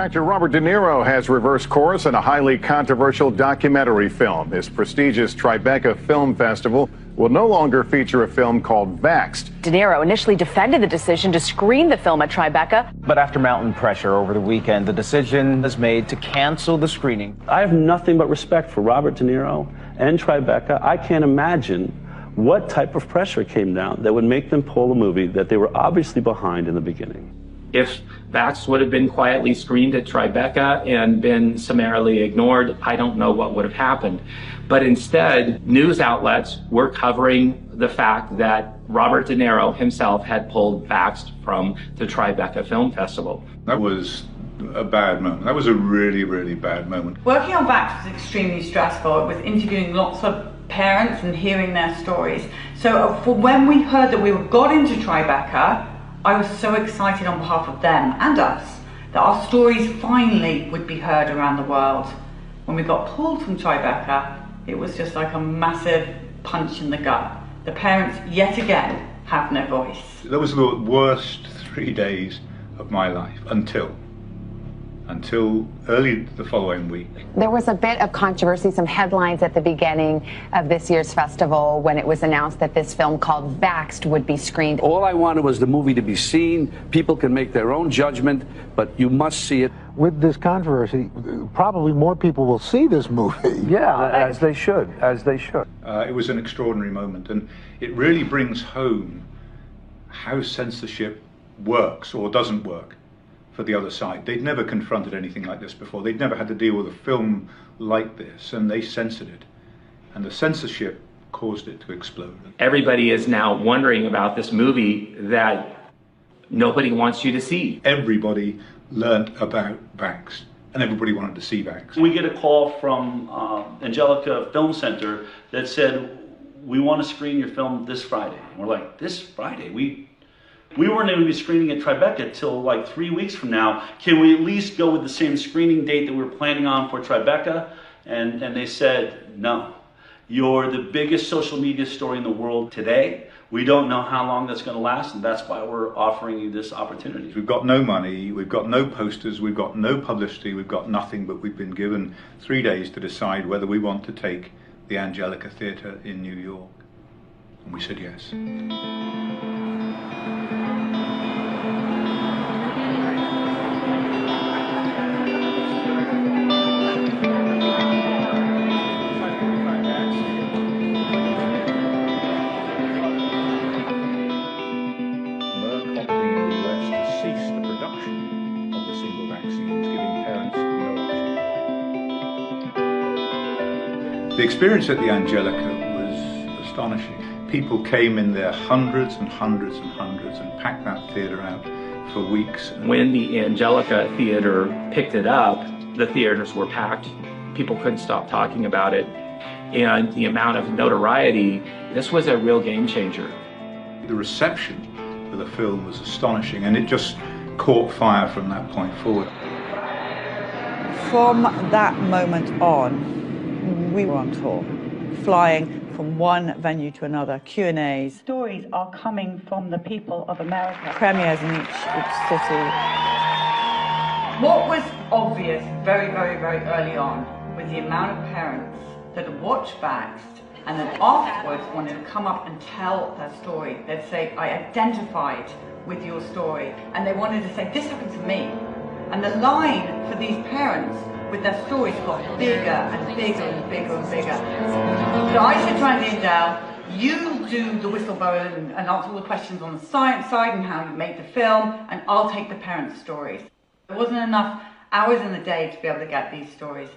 Actor Robert De Niro has reversed course in a highly controversial documentary film. His prestigious Tribeca Film Festival will no longer feature a film called Vaxxed. De Niro initially defended the decision to screen the film at Tribeca. But after mounting pressure over the weekend, the decision was made to cancel the screening. I have nothing but respect for Robert De Niro and Tribeca. I can't imagine what type of pressure came down that would make them pull a movie that they were obviously behind in the beginning. If Vaxxed would have been quietly screened at Tribeca and been summarily ignored, I don't know what would have happened. But instead, news outlets were covering the fact that Robert De Niro himself had pulled Vaxxed from the Tribeca Film Festival. That was a bad moment. That was a really, really bad moment. Working on Vaxxed was extremely stressful. It was interviewing lots of parents and hearing their stories. So for when we heard that we got into Tribeca, I was so excited on behalf of them and us that our stories finally would be heard around the world. When we got pulled from Tribeca, it was just like a massive punch in the gut. The parents, yet again, have no voice. That was the worst 3 days of my life until early the following week. There was a bit of controversy, some headlines at the beginning of this year's festival when it was announced that this film called Vaxxed would be screened. All I wanted was the movie to be seen. People can make their own judgment, but you must see it. With this controversy, probably more people will see this movie. Yeah, as they should, as they should. It was an extraordinary moment, and it really brings home how censorship works or doesn't work for the other side. They'd never confronted anything like this before. They'd never had to deal with a film like this, and they censored it. And the censorship caused it to explode. Everybody is now wondering about this movie that nobody wants you to see. Everybody learned about Vaxxed, and everybody wanted to see Vaxxed. We get a call from Angelica Film Center that said, we want to screen your film this Friday. And we're like, this Friday? We weren't going to be screening at Tribeca till like 3 weeks from now. Can we at least go with the same screening date that we were planning on for Tribeca? And they said, no. You're the biggest social media story in the world today. We don't know how long that's going to last, and that's why we're offering you this opportunity. We've got no money, we've got no posters, we've got no publicity, we've got nothing, but we've been given 3 days to decide whether we want to take the Angelica Theatre in New York. And we said yes. The experience at the Angelica was astonishing. People came in their hundreds and hundreds and hundreds and packed that theatre out for weeks. When the Angelica Theatre picked it up, the theaters were packed. People couldn't stop talking about it. And the amount of notoriety, this was a real game changer. The reception for the film was astonishing, and it just caught fire from that point forward. From that moment on, we were on tour, flying from one venue to another, Q&As. Stories are coming from the people of America. Premieres in each city. What was obvious very, very, very early on was the amount of parents that had watched Vaxxed and then afterwards wanted to come up and tell their story. They'd say, I identified with your story. And they wanted to say, this happened to me. And the line for these parents with their stories got bigger and bigger and bigger and bigger. So I said to Andy and Dale, you do the whistleblower and answer all the questions on the science side and how you made the film, and I'll take the parents' stories. There wasn't enough hours in the day to be able to get these stories.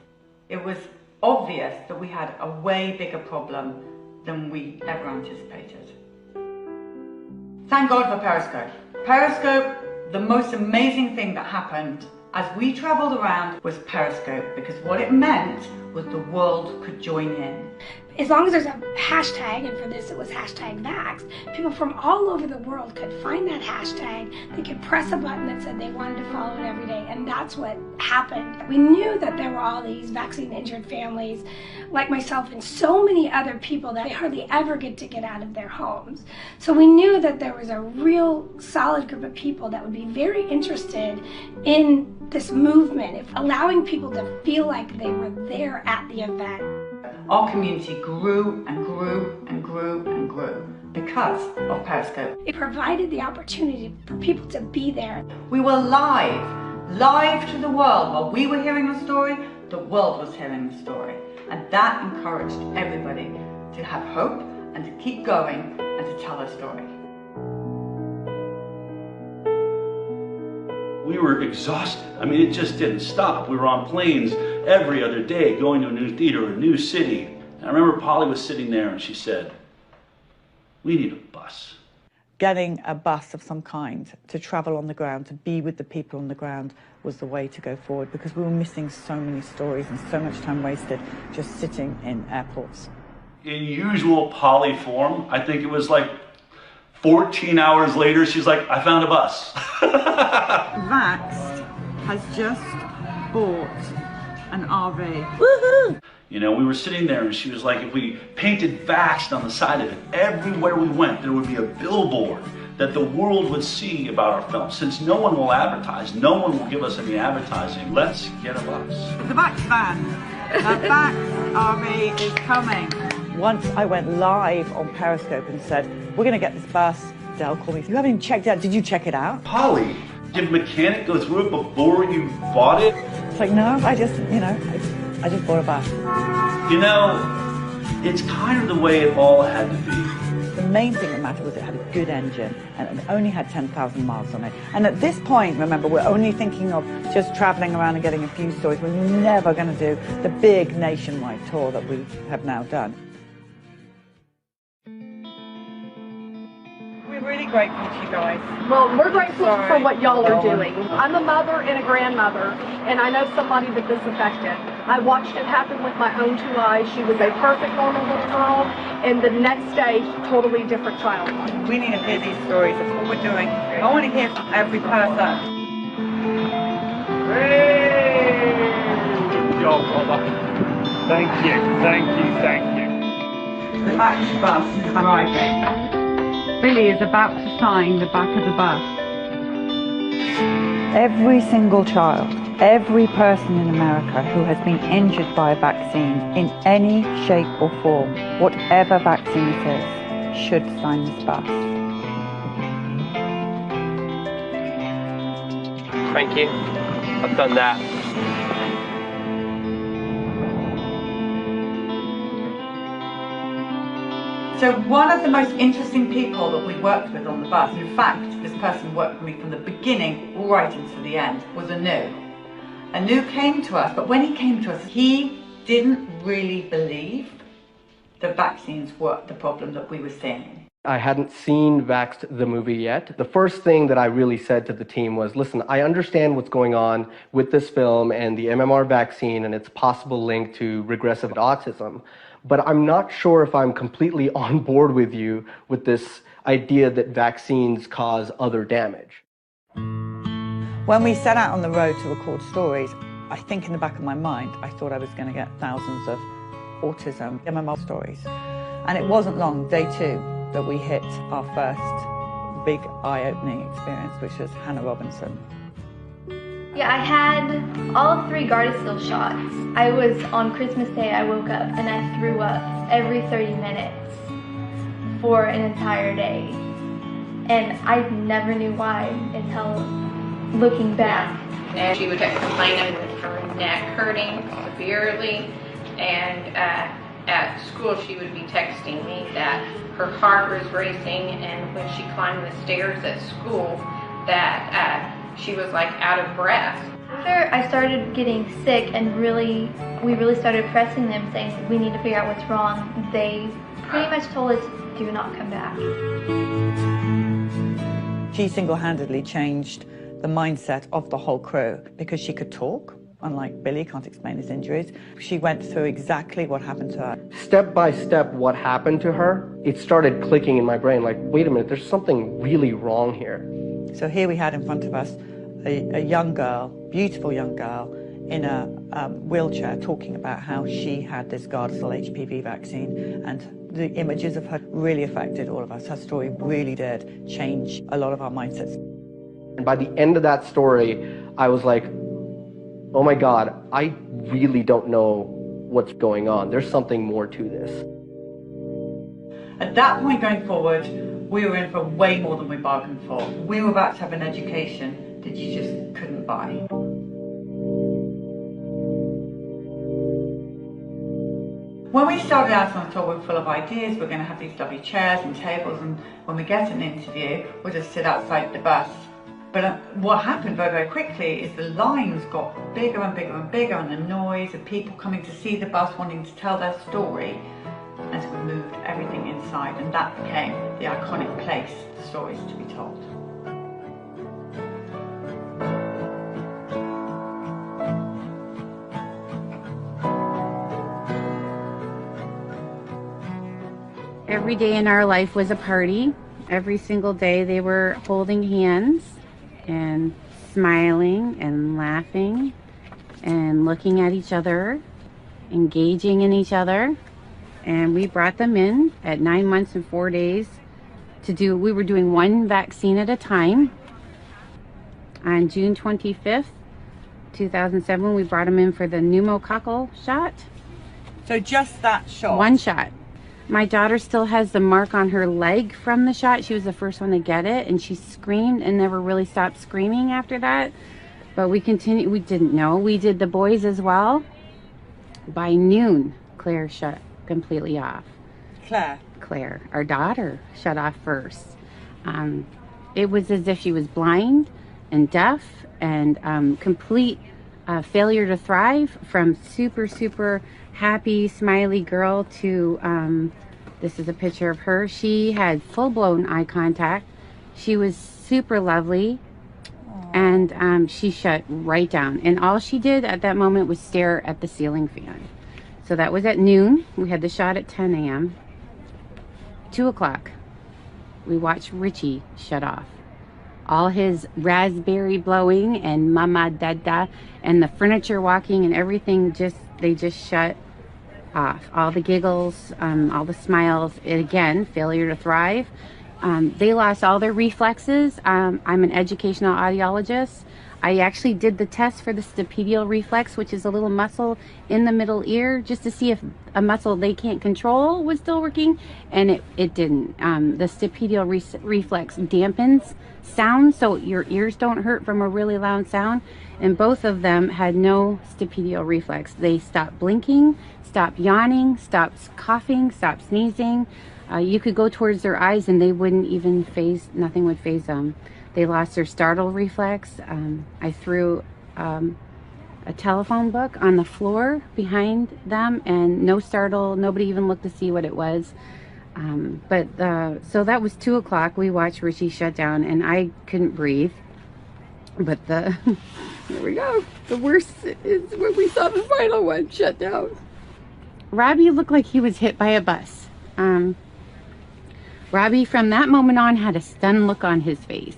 It was obvious that we had a way bigger problem than we ever anticipated. Thank God for Periscope. Periscope, the most amazing thing that happened as we travelled around was Periscope, because what it meant was the world could join in. as long as there's a hashtag, and for this it was hashtag Vaxxed, people from all over the world could find that hashtag, they could press a button that said they wanted to follow it every day, and that's what happened. We knew that there were all these vaccine-injured families like myself and so many other people that they hardly ever get out of their homes. So we knew that there was a real solid group of people that would be very interested in this movement, allowing people to feel like they were there at the event. Our community grew and grew and grew and grew because of Periscope. It provided the opportunity for people to be there. We were live to the world. While we were hearing the story, the world was hearing the story. And that encouraged everybody to have hope and to keep going and to tell their story. We were exhausted. I mean, it just didn't stop. We were on planes every other day, going to a new theater, a new city. And I remember Polly was sitting there and she said, "We need a bus." Getting a bus of some kind to travel on the ground, to be with the people on the ground, was the way to go forward, because we were missing so many stories and so much time wasted just sitting in airports. In usual Polly form, I think it was like 14 hours later, she's like, "I found a bus." Vaxxed has just bought an RV. Woohoo! You know, we were sitting there and she was like, if we painted Vaxxed on the side of it, everywhere we went, there would be a billboard that the world would see about our film. Since no one will advertise, no one will give us any advertising, let's get a bus. The Vaxxed van, the Vaxxed RV is coming. Once I went live on Periscope and said, we're going to get this bus, Dell called me, you haven't even checked it out, did you check it out? Polly, did a mechanic go through it before you bought it? It's like, no, I just bought a bus. You know, it's kind of the way it all had to be. The main thing that mattered was it had a good engine and it only had 10,000 miles on it. And at this point, remember, we're only thinking of just traveling around and getting a few stories. We're never going to do the big nationwide tour that we have now done. We're really grateful to you guys. Well, we're grateful for what y'all are doing. I'm a mother and a grandmother, and I know somebody that this affected. I watched it happen with my own two eyes. She was a perfect, normal little girl, and the next day, totally different child. We need to hear these stories. That's what we're doing. I want to hear from every person. Hey! Good job, brother. Thank you, thank you, thank you. The Vaxxed bus is arriving. Billy is about to sign the back of the bus. Every single child, every person in America who has been injured by a vaccine in any shape or form, whatever vaccine it is, should sign this bus. Thank you. I've done that. So one of the most interesting people that we worked with on the bus, in fact, this person worked with me from the beginning right into the end, was Anu. Anu came to us, but when he came to us, he didn't really believe that vaccines were the problem that we were seeing. I hadn't seen Vaxxed the movie yet. The first thing that I really said to the team was, listen, I understand what's going on with this film and the MMR vaccine and its possible link to regressive autism, but I'm not sure if I'm completely on board with you with this idea that vaccines cause other damage. When we set out on the road to record stories, I think in the back of my mind, I thought I was going to get thousands of autism MMR stories. And it wasn't long, day 2, that we hit our first big eye-opening experience, which was Hannah Robinson. Yeah, I had all 3 Gardasil shots. I was on Christmas Day, I woke up and I threw up every 30 minutes for an entire day. And I never knew why until looking back. And she would complain of her neck hurting severely, and at school she would be texting me that her heart was racing, and when she climbed the stairs at school that she was like out of breath. After I started getting sick and we really started pressing them, saying we need to figure out what's wrong, they pretty much told us, do not come back. She single-handedly changed the mindset of the whole crew because she could talk. Unlike Billy, can't explain his injuries. She went through exactly what happened to her. Step by step, what happened to her, it started clicking in my brain, like, wait a minute, there's something really wrong here. So here we had in front of us a young girl, beautiful young girl, in a wheelchair, talking about how she had this Gardasil HPV vaccine, and the images of her really affected all of us. Her story really did change a lot of our mindsets. And by the end of that story, I was like, oh my God, I really don't know what's going on. There's something more to this. At that point going forward, we were in for way more than we bargained for. We were about to have an education that you just couldn't buy. When we started out on tour, we're full of ideas. We're going to have these lovely chairs and tables, and when we get an interview, we'll just sit outside the bus. But what happened very, very quickly is the lines got bigger and bigger and bigger, and the noise of people coming to see the bus, wanting to tell their story. And so we moved everything inside, and that became the iconic place for stories to be told. Every day in our life was a party. Every single day they were holding hands and smiling and laughing and looking at each other, engaging in each other. And we brought them in at 9 months and 4 days we were doing one vaccine at a time. On June 25th, 2007, we brought them in for the pneumococcal shot. So just that shot? One shot. My daughter still has the mark on her leg from the shot. She was the first one to get it, and she screamed and never really stopped screaming after that. But we continued. We didn't know. We did the boys as well. By noon, Claire shut completely off. Claire, our daughter, shut off first. It was as if she was blind and deaf and complete failure to thrive, from super, super happy, smiley girl to, this is a picture of her. She had full-blown eye contact. She was super lovely. And she shut right down. And all she did at that moment was stare at the ceiling fan. So that was at noon. We had the shot at 10 a.m. 2 o'clock, we watched Richie shut off. All his raspberry blowing and mama dada and the furniture walking and everything, they just shut off. All the giggles, all the smiles, again, failure to thrive. They lost all their reflexes. I'm an educational audiologist. I actually did the test for the stapedial reflex, which is a little muscle in the middle ear, just to see if a muscle they can't control was still working, and it didn't. The stapedial reflex dampens sound, so your ears don't hurt from a really loud sound, and both of them had no stapedial reflex. They stopped blinking, stopped yawning, stopped coughing, stopped sneezing. You could go towards their eyes and they wouldn't even nothing would faze them. They lost their startle reflex. I threw a telephone book on the floor behind them, and no startle, nobody even looked to see what it was. So that was 2 o'clock. We watched Richie shut down, and I couldn't breathe. But here we go. The worst is when we saw the final one shut down. Robbie looked like he was hit by a bus. Robbie, from that moment on, had a stunned look on his face.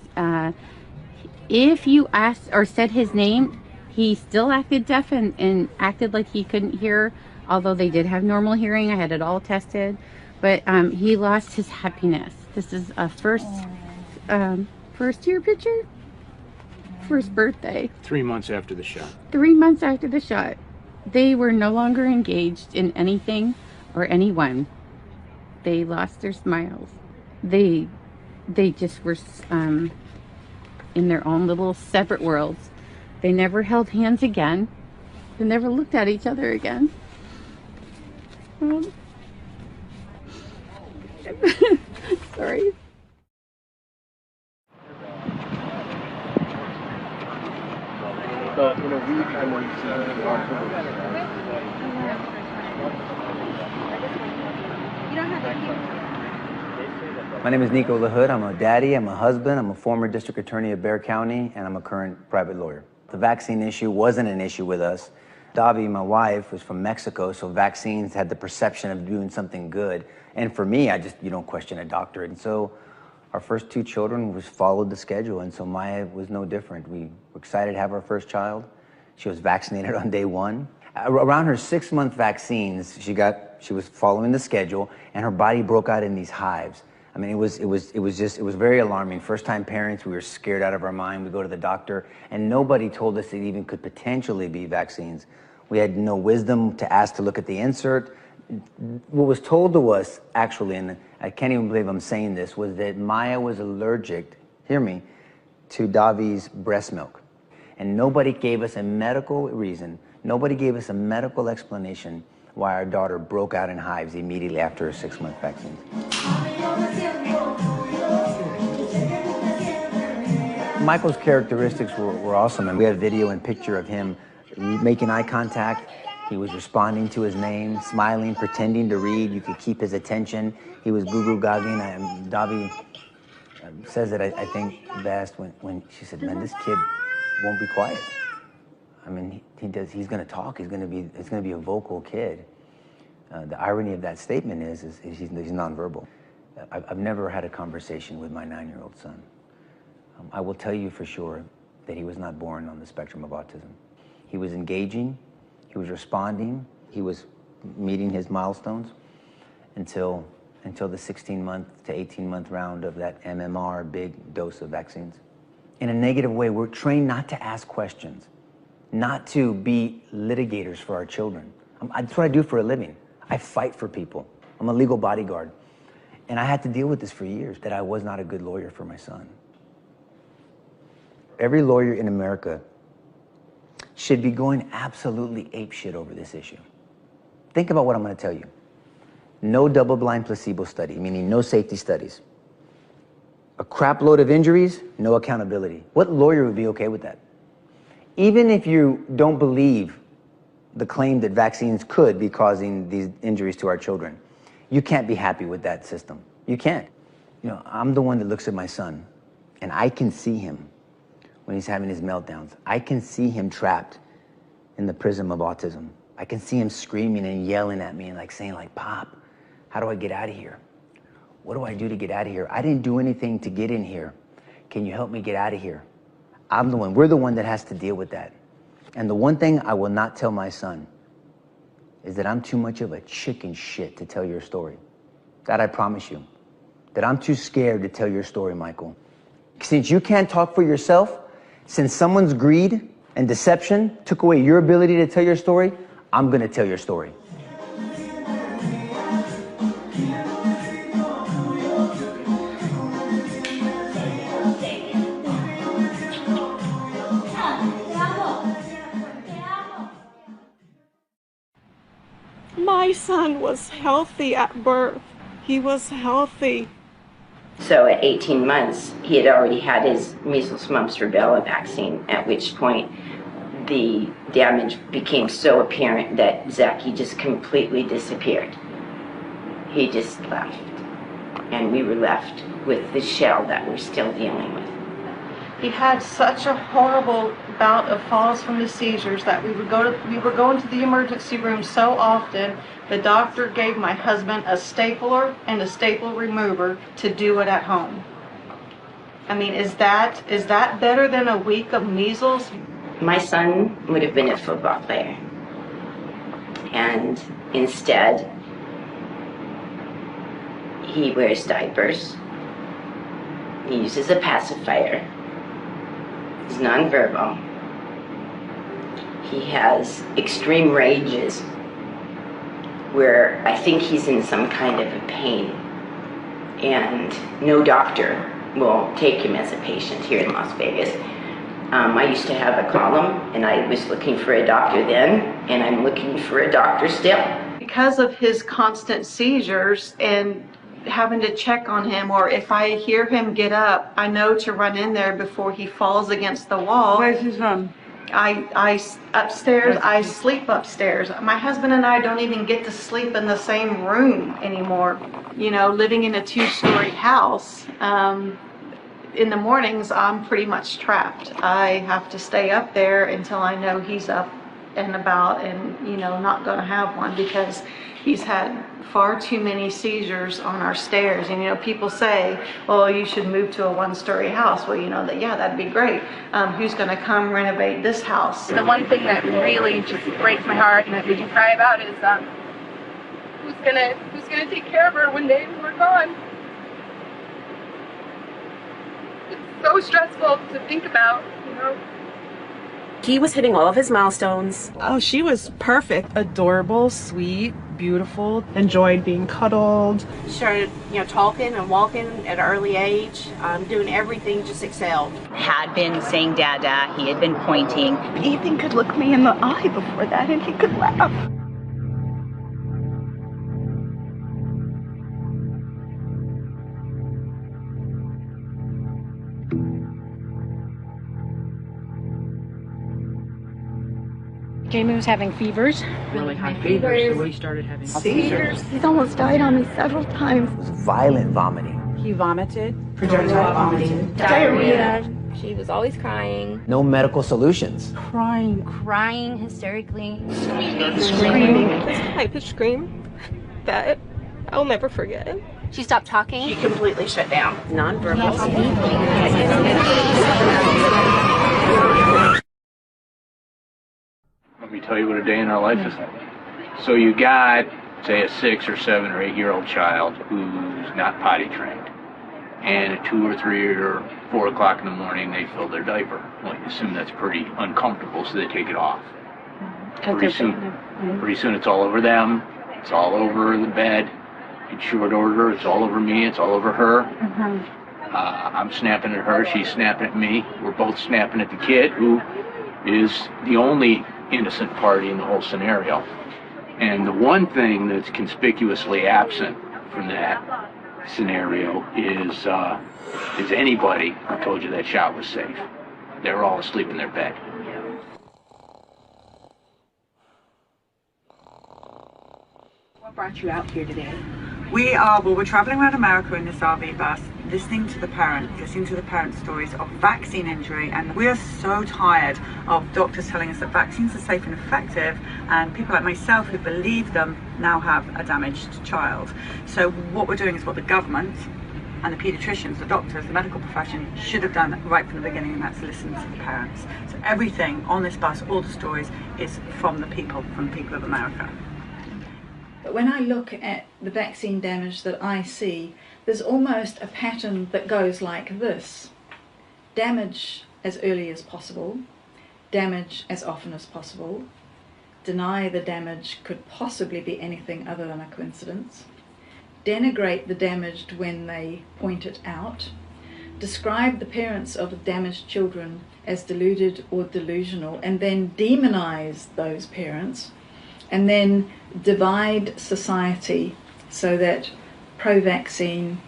If you asked or said his name, he still acted deaf and acted like he couldn't hear, although they did have normal hearing. I had it all tested. But he lost his happiness. This is a first year picture? First birthday. 3 months after the shot. 3 months after the shot. They were no longer engaged in anything or anyone. They lost their smiles. They just were in their own little separate worlds. They never held hands again. They never looked at each other again. Sorry. In a week, I'm going to My name is Nico LaHood. I'm a daddy, I'm a husband, I'm a former district attorney of Bexar County, and I'm a current private lawyer. the vaccine issue wasn't an issue with us. Davi, my wife, was from Mexico, so vaccines had the perception of doing something good. And for me, you don't question a doctor. And so our first 2 children followed the schedule, and so Maya was no different. We were excited to have our first child. She was vaccinated on day 1. Around her 6-month vaccines, she was following the schedule, and her body broke out in these hives. I mean, it was very alarming. First-time parents, we were scared out of our mind. We go to the doctor, and nobody told us it even could potentially be vaccines. We had no wisdom to ask to look at the insert. What was told to us, actually, and I can't even believe I'm saying this, was that Maya was allergic, hear me, to Davi's breast milk. And nobody gave us a medical reason, nobody gave us a medical explanation why our daughter broke out in hives immediately after her 6-month vaccine. Michael's characteristics were awesome, and we had video and picture of him making eye contact. He was responding to his name, smiling, pretending to read. You could keep his attention. He was goo-goo-gagging. Davi says it, I think, best when she said, "Man, this kid won't be quiet." I mean, he's going to talk. It's going to be a vocal kid. The irony of that statement is he's nonverbal. I've never had a conversation with my 9-year-old son. I will tell you for sure that he was not born on the spectrum of autism. He was engaging, he was responding, he was meeting his milestones until the 16-month to 18-month round of that MMR big dose of vaccines. In a negative way, we're trained not to ask questions, not to be litigators for our children. That's what I do for a living. I fight for people. I'm a legal bodyguard. And I had to deal with this for years, that I was not a good lawyer for my son. Every lawyer in America should be going absolutely apeshit over this issue. Think about what I'm going to tell you. No double-blind placebo study, meaning no safety studies. A crap load of injuries, no accountability. What lawyer would be okay with that? Even if you don't believe the claim that vaccines could be causing these injuries to our children, you can't be happy with that system. You can't. You know, I'm the one that looks at my son, and I can see him when he's having his meltdowns. I can see him trapped in the prism of autism. I can see him screaming and yelling at me and saying, "Pop, how do I get out of here? What do I do to get out of here? I didn't do anything to get in here. Can you help me get out of here?" We're the one that has to deal with that. And the one thing I will not tell my son is that I'm too much of a chicken shit to tell your story. That I promise you. That I'm too scared to tell your story, Michael. Since you can't talk for yourself, since someone's greed and deception took away your ability to tell your story, I'm gonna tell your story. My son was healthy at birth. He was healthy. So at 18 months, he had already had his measles, mumps, rubella vaccine, at which point the damage became so apparent that Zachy just completely disappeared. He just left. And we were left with the shell that we're still dealing with. He had such a horrible bout of falls from the seizures that we were going to the emergency room so often. The doctor gave my husband a stapler and a staple remover to do it at home. I mean, is that better than a week of measles? My son would have been a football player. And instead, he wears diapers. He uses a pacifier. He's nonverbal. He has extreme rages where I think he's in some kind of a pain. And no doctor will take him as a patient here in Las Vegas. I used to have a column, and I was looking for a doctor then, and I'm looking for a doctor still. Because of his constant seizures and having to check on him, or if I hear him get up, I know to run in there before he falls against the wall. Where's his room? I upstairs. I sleep upstairs. My husband and I don't even get to sleep in the same room anymore. You know, living in a 2-story house, In the mornings, I'm pretty much trapped. I have to stay up there until I know he's up and about and, you know, not going to have one, because he's had far too many seizures on our stairs. And, you know, people say, well, you should move to a one-story house. Well, you know, that, yeah, that'd be great. Who's going to come renovate this house? The one thing that really just breaks my heart and that we can cry about is who's gonna take care of her when we're gone. It's so stressful to think about, you know. He was hitting all of his milestones. Oh, she was perfect. Adorable, sweet, beautiful, enjoyed being cuddled. Started, you know, talking and walking at an early age, doing everything, just excelled. Had been saying dada, he had been pointing. Ethan could look me in the eye before that and he could laugh. Jamie was having fevers. Really high fevers, so we started having seizures. He's almost died on me several times. It was violent vomiting. He vomited. Projectile vomiting. Diarrhea. She was always crying. No medical solutions. Crying hysterically. Screaming. This high-pitched scream that I'll never forget. She stopped talking. She completely shut down. Nonverbal. Let me tell you what a day in our life is like. So you got, say, a 6 or 7 or 8-year-old child who's not potty trained. And at 2 or 3 or 4 o'clock in the morning, they fill their diaper. Well, you assume that's pretty uncomfortable, so they take it off. Pretty soon it's all over them. It's all over the bed. In short order, it's all over me. It's all over her. I'm snapping at her. She's snapping at me. We're both snapping at the kid, who is the only innocent party in the whole scenario. And the one thing that's conspicuously absent from that scenario is anybody who told you that shot was safe. They were all asleep in their bed. What brought you out here today? We're traveling around America in this RV bus, listening to the parents' stories of vaccine injury, and we are so tired of doctors telling us that vaccines are safe and effective, and people like myself who believe them now have a damaged child. So what we're doing is what the government and the paediatricians, the doctors, the medical profession should have done right from the beginning, and that's listen to the parents. So everything on this bus, all the stories, is from the people of America. But when I look at the vaccine damage that I see, there's almost a pattern that goes like this. Damage as early as possible, damage as often as possible, deny the damage could possibly be anything other than a coincidence, denigrate the damaged when they point it out, describe the parents of damaged children as deluded or delusional, and then demonize those parents, and then divide society so that pro-vaccine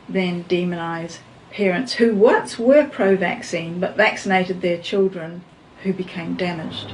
then demonize parents who once were pro-vaccine but vaccinated their children who became damaged.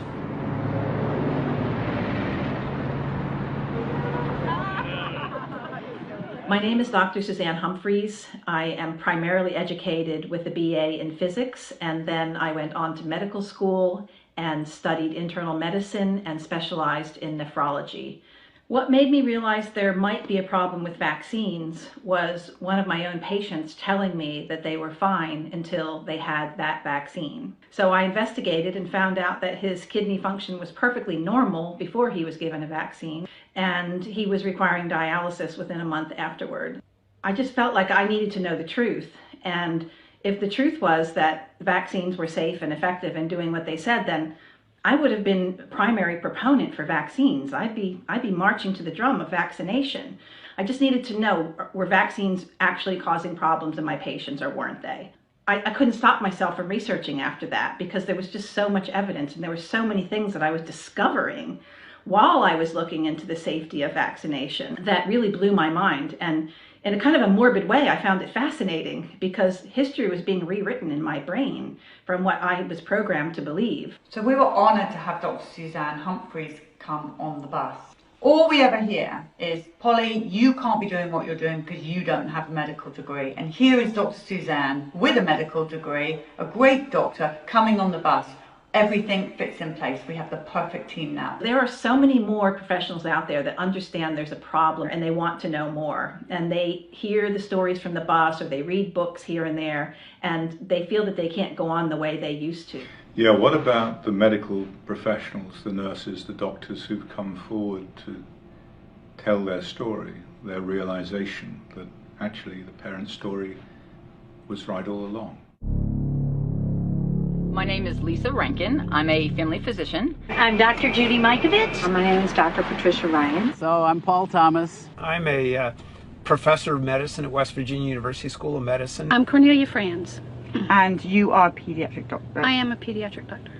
My name is Dr. Suzanne Humphreys. I am primarily educated with a BA in physics, and then I went on to medical school and studied internal medicine and specialized in nephrology. What made me realize there might be a problem with vaccines was one of my own patients telling me that they were fine until they had that vaccine. So I investigated and found out that his kidney function was perfectly normal before he was given a vaccine, and he was requiring dialysis within a month afterward. I just felt like I needed to know the truth, and if the truth was that vaccines were safe and effective in doing what they said, then I would have been a primary proponent for vaccines. I'd be marching to the drum of vaccination. I just needed to know, were vaccines actually causing problems in my patients or weren't they? I couldn't stop myself from researching after that because there was just so much evidence and there were so many things that I was discovering while I was looking into the safety of vaccination that really blew my mind. And in a kind of a morbid way, I found it fascinating because history was being rewritten in my brain from what I was programmed to believe. So we were honoured to have Dr. Suzanne Humphreys come on the bus. All we ever hear is, Polly, you can't be doing what you're doing because you don't have a medical degree. And here is Dr. Suzanne with a medical degree, a great doctor, coming on the bus. Everything fits in place. We have the perfect team now. There are so many more professionals out there that understand there's a problem and they want to know more. And they hear the stories from the bus or they read books here and there, and they feel that they can't go on the way they used to. Yeah, what about the medical professionals, the nurses, the doctors who've come forward to tell their story, their realization that actually the parent's story was right all along? My name is Lisa Rankin. I'm a family physician. I'm Dr. Judy Mikovits. My name is Dr. Patricia Ryan. So I'm Paul Thomas. I'm a professor of medicine at West Virginia University School of Medicine. I'm Cornelia Franz. And you are a pediatric doctor? I am a pediatric doctor.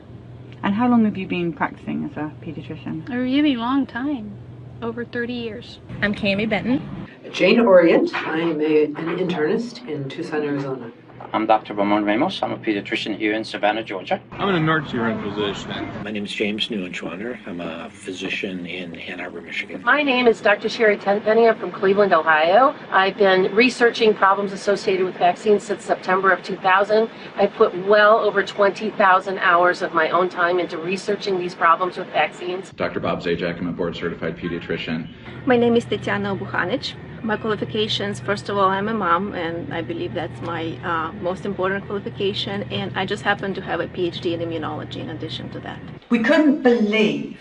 And how long have you been practicing as a pediatrician? A really long time, over 30 years. I'm Cami Benton. Jane Orient. I'm an internist in Tucson, Arizona. I'm Dr. Ramon Ramos. I'm a pediatrician here in Savannah, Georgia. I'm an emergency room physician. My name is James Neuenschwander. I'm a physician in Ann Arbor, Michigan. My name is Dr. Sherry Tenpenny. I'm from Cleveland, Ohio. I've been researching problems associated with vaccines since September of 2000. I put well over 20,000 hours of my own time into researching these problems with vaccines. Dr. Bob Zajac. I'm a board-certified pediatrician. My name is Tetiana Obuhanic. My qualifications, first of all, I'm a mom, and I believe that's my most important qualification, and I just happen to have a PhD in immunology in addition to that. We couldn't believe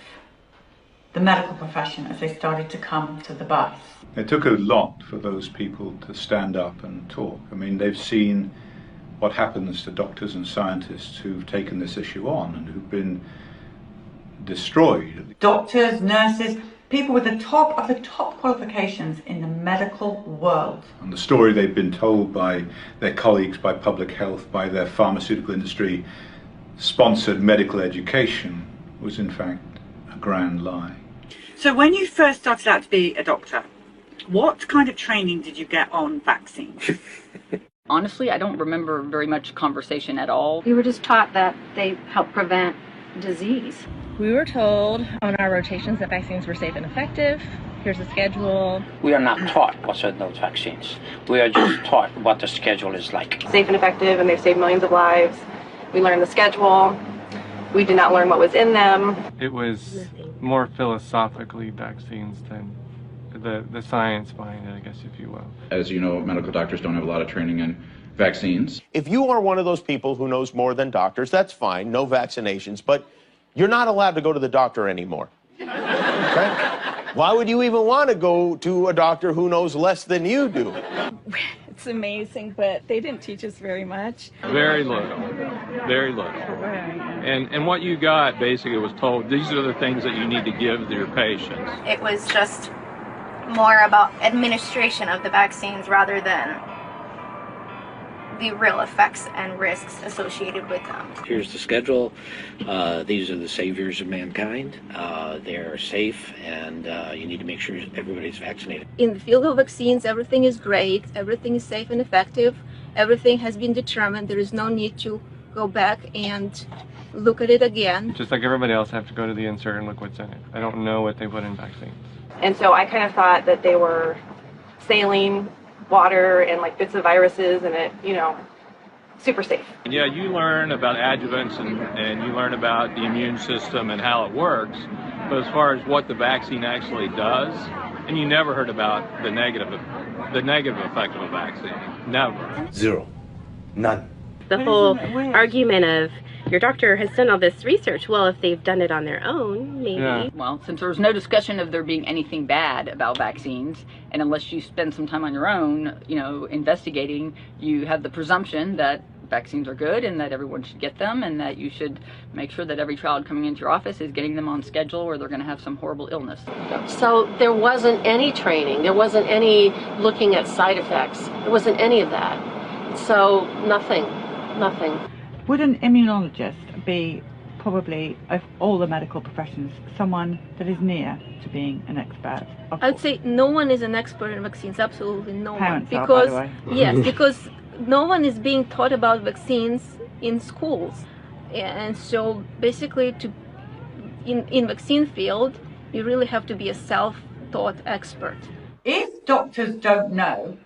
the medical profession as they started to come to the bus. It took a lot for those people to stand up and talk. I mean, they've seen what happens to doctors and scientists who've taken this issue on and who've been destroyed. Doctors, nurses, people with the top of the top qualifications in the medical world. And the story they've been told by their colleagues, by public health, by their pharmaceutical industry sponsored medical education was in fact a grand lie. So when you first started out to be a doctor, what kind of training did you get on vaccines? Honestly, I don't remember very much conversation at all. We were just taught that they help prevent disease. We were told on our rotations that vaccines were safe and effective. Here's the schedule. We are not taught what's in those vaccines. We are just taught what the schedule is like. Safe and effective, and they've saved millions of lives. We learned the schedule. We did not learn what was in them. It was more philosophically vaccines than the science behind it, I guess, if you will. As you know, medical doctors don't have a lot of training in vaccines. If you are one of those people who knows more than doctors, that's fine, no vaccinations, but you're not allowed to go to the doctor anymore. Okay? Why would you even want to go to a doctor who knows less than you do? It's amazing, but they didn't teach us very much. Very little. Very little. And what you got basically was told, these are the things that you need to give to your patients. It was just more about administration of the vaccines rather than the real effects and risks associated with them. Here's the schedule. These are the saviors of mankind. They're safe, and you need to make sure everybody's vaccinated. In the field of vaccines, everything is great, everything is safe and effective, everything has been determined. There is no need to go back and look at it again. Just like everybody else, I have to go to the insert and look what's in it. I don't know what they put in vaccines. And so I kind of thought that they were saline water and like bits of viruses and it, you know, super safe. Yeah, you learn about adjuvants and you learn about the immune system and how it works, but as far as what the vaccine actually does, and you never heard about the negative effect of a vaccine. Never. Zero. None. The whole argument of your doctor has done all this research. Well, if they've done it on their own, maybe. Yeah. Well, since there was no discussion of there being anything bad about vaccines, and unless you spend some time on your own, you know, investigating, you have the presumption that vaccines are good and that everyone should get them and that you should make sure that every child coming into your office is getting them on schedule or they're going to have some horrible illness. So there wasn't any training. There wasn't any looking at side effects. There wasn't any of that. So nothing. Would an immunologist be, probably of all the medical professions, someone that is near to being an expert? I would say no one is an expert in vaccines, absolutely no Parents one. Are, by the way. Yes, because no one is being taught about vaccines in schools. And so basically in vaccine field, You really have to be a self-taught expert. If doctors don't know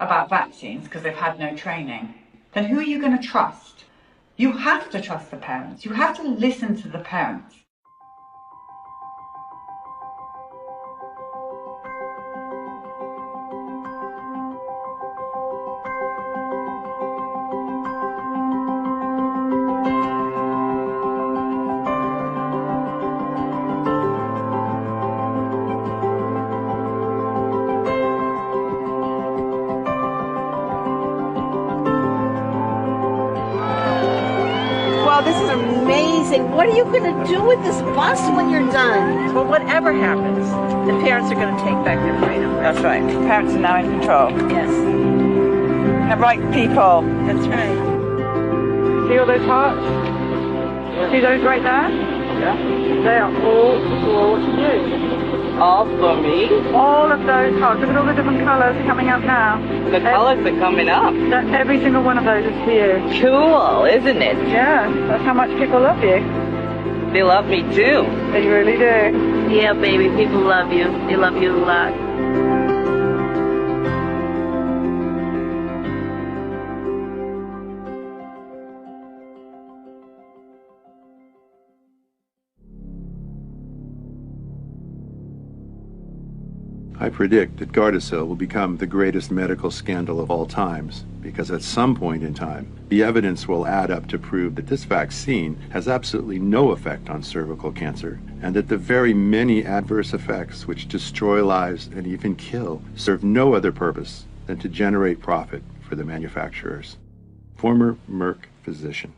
about vaccines because they've had no training, then who are you going to trust? You have to trust the parents. You have to listen to the parents. This is amazing. What are you going to do with this bus when you're done? Well, whatever happens, the parents are going to take back their freedom. That's right. Parents are now in control. Yes. The right people. That's right. See all those hearts? Yeah. See those right there? Yeah. They are all for you. All for me? All of those hearts. Look at all the different colours coming up now. The colours are coming up. Every single one of those is for you. Cool, isn't it? Yeah, that's how much people love you. They love me too. They really do. Yeah, baby, people love you. They love you a lot. I predict that Gardasil will become the greatest medical scandal of all times, because at some point in time, the evidence will add up to prove that this vaccine has absolutely no effect on cervical cancer, and that the very many adverse effects which destroy lives and even kill serve no other purpose than to generate profit for the manufacturers. Former Merck physician.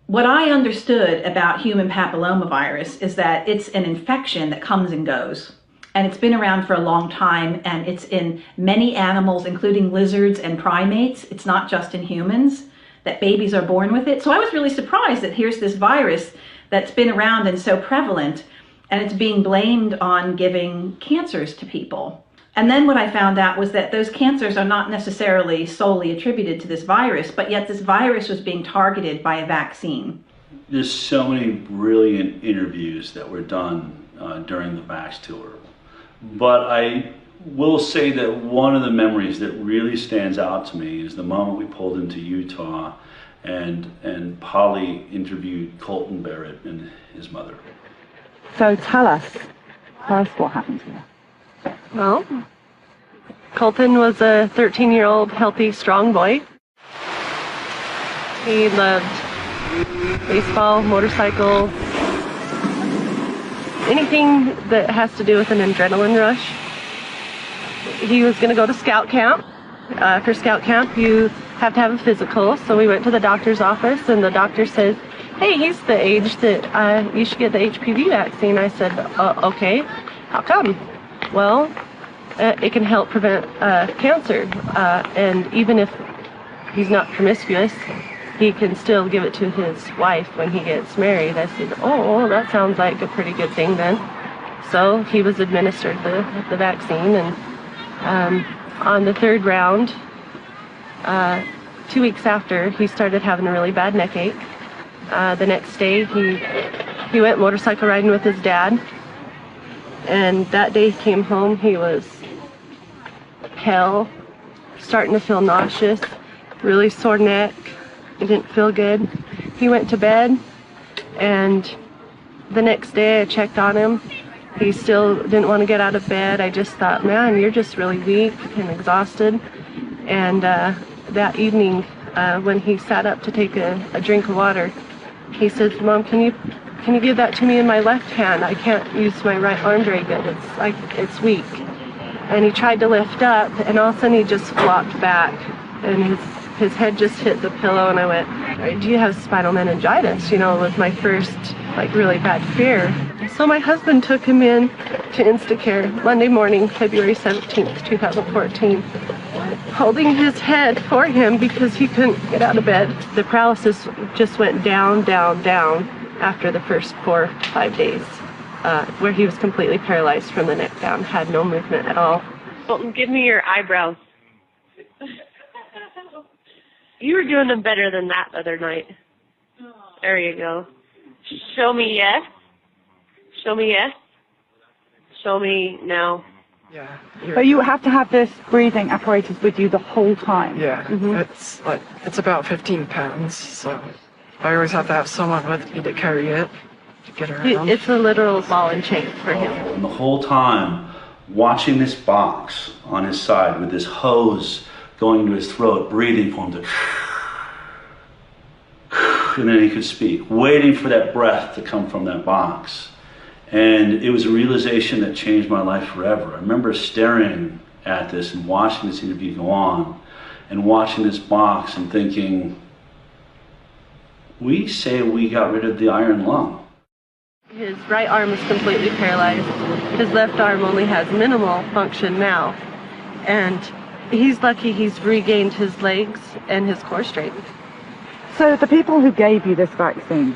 What I understood about human papillomavirus is that it's an infection that comes and goes. And it's been around for a long time, and it's in many animals, including lizards and primates. It's not just in humans, that babies are born with it. So I was really surprised that here's this virus that's been around and so prevalent, and it's being blamed on giving cancers to people. And then what I found out was that those cancers are not necessarily solely attributed to this virus, but yet this virus was being targeted by a vaccine. There's so many brilliant interviews that were done during the Vaxxed tour. But I will say that one of the memories that really stands out to me is the moment we pulled into Utah and Polly interviewed Colton Barrett and his mother. So tell us what happened here. Well, Colton was a 13-year-old healthy, strong boy. He loved baseball, motorcycles, anything that has to do with an adrenaline rush. He was going to go to scout camp. For scout camp, you have to have a physical, so we went to the doctor's office, and the doctor said, hey, he's the age that you should get the HPV vaccine. I said, okay, how come? Well, it can help prevent cancer, and even if he's not promiscuous, he can still give it to his wife when he gets married. I said, oh, that sounds like a pretty good thing then. So he was administered the vaccine, and on the third round, 2 weeks after, he started having a really bad neck ache. The next day, he went motorcycle riding with his dad, and that day he came home, he was pale, starting to feel nauseous, really sore neck. It didn't feel good. He went to bed, and the next day I checked on him. He still didn't want to get out of bed. I just thought, man, you're just really weak and exhausted. And that evening, when he sat up to take a drink of water, he said, Mom, can you give that to me in my left hand? I can't use my right arm very good. It's weak. And he tried to lift up, and all of a sudden he just flopped back, and his head just hit the pillow, and I went, do you have spinal meningitis? You know, it was my first, really bad fear. So my husband took him in to Instacare Monday morning, February 17th, 2014, holding his head for him because he couldn't get out of bed. The paralysis just went down, down, down after the first 4 or 5 days, where he was completely paralyzed from the neck down, had no movement at all. Colton, give me your eyebrows. You were doing them better than that the other night. There you go. Show me yes. Show me yes. Show me no. Yeah. But you have to have this breathing apparatus with you the whole time. Yeah, it's about 15 pounds, so I always have to have someone with me to carry it, to get around. It's a literal ball and chain for him. And the whole time, watching this box on his side with this hose going into his throat, breathing for him to, and then he could speak, waiting for that breath to come from that box. And it was a realization that changed my life forever. I remember staring at this and watching this interview go on and watching this box and thinking, we say we got rid of the iron lung. His right arm is completely paralyzed. His left arm only has minimal function now. And he's lucky he's regained his legs and his core strength. So the people who gave you this vaccine,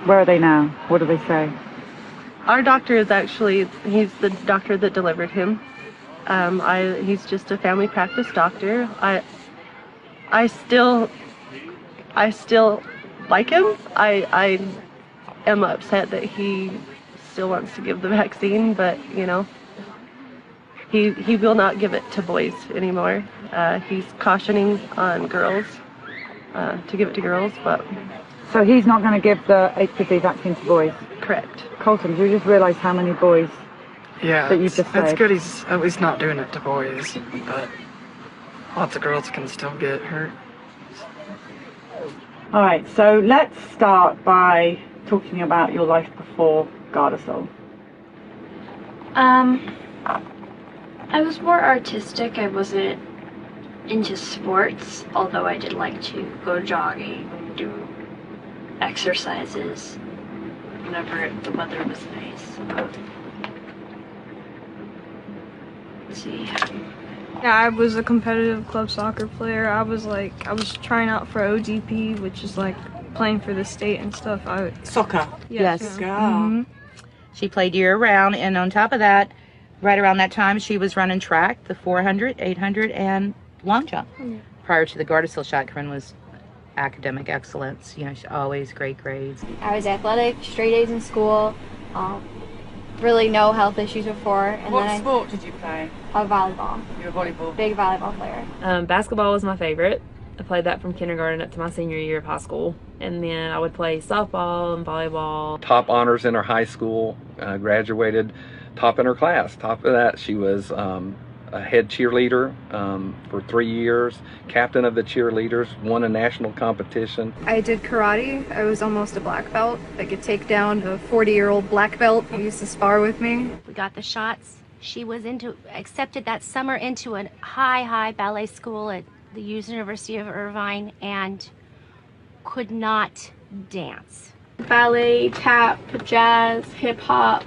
where are they now? What do they say? Our doctor is actually, he's the doctor that delivered him. He's just a family practice doctor. I still like him. I am upset that he still wants to give the vaccine, but you know, he will not give it to boys anymore. He's cautioning on girls to give it to girls, but. So he's not going to give the HPV vaccine to boys? Correct. Colton, do you just realise how many boys that you just said? It's good he's at least not doing it to boys, but lots of girls can still get hurt. All right, so let's start by talking about your life before Gardasil. I was more artistic. I wasn't into sports, although I did like to go jogging, do exercises whenever the weather was nice. Let's see. Yeah, I was a competitive club soccer player. I was trying out for OGP, which is like playing for the state and stuff. Soccer. Yes. Mm-hmm. She played year round, and on top of that, right around that time, she was running track, the 400, 800, and long jump. Yeah. Prior to the Gardasil shot, Corinne was academic excellence, you know, always great grades. I was athletic, straight A's in school, really no health issues before. And what sport did you play? Volleyball. You were a volleyball? Big volleyball player. Basketball was my favorite. I played that from kindergarten up to my senior year of high school. And then I would play softball and volleyball. Top honors in her high school, graduated top in her class. Top of that, she was a head cheerleader for 3 years, captain of the cheerleaders, won a national competition. I did karate. I was almost a black belt. I could take down a 40-year-old black belt who used to spar with me. We got the shots. She was accepted that summer into a high ballet school at the University of Irvine and could not dance. Ballet, tap, jazz, hip-hop.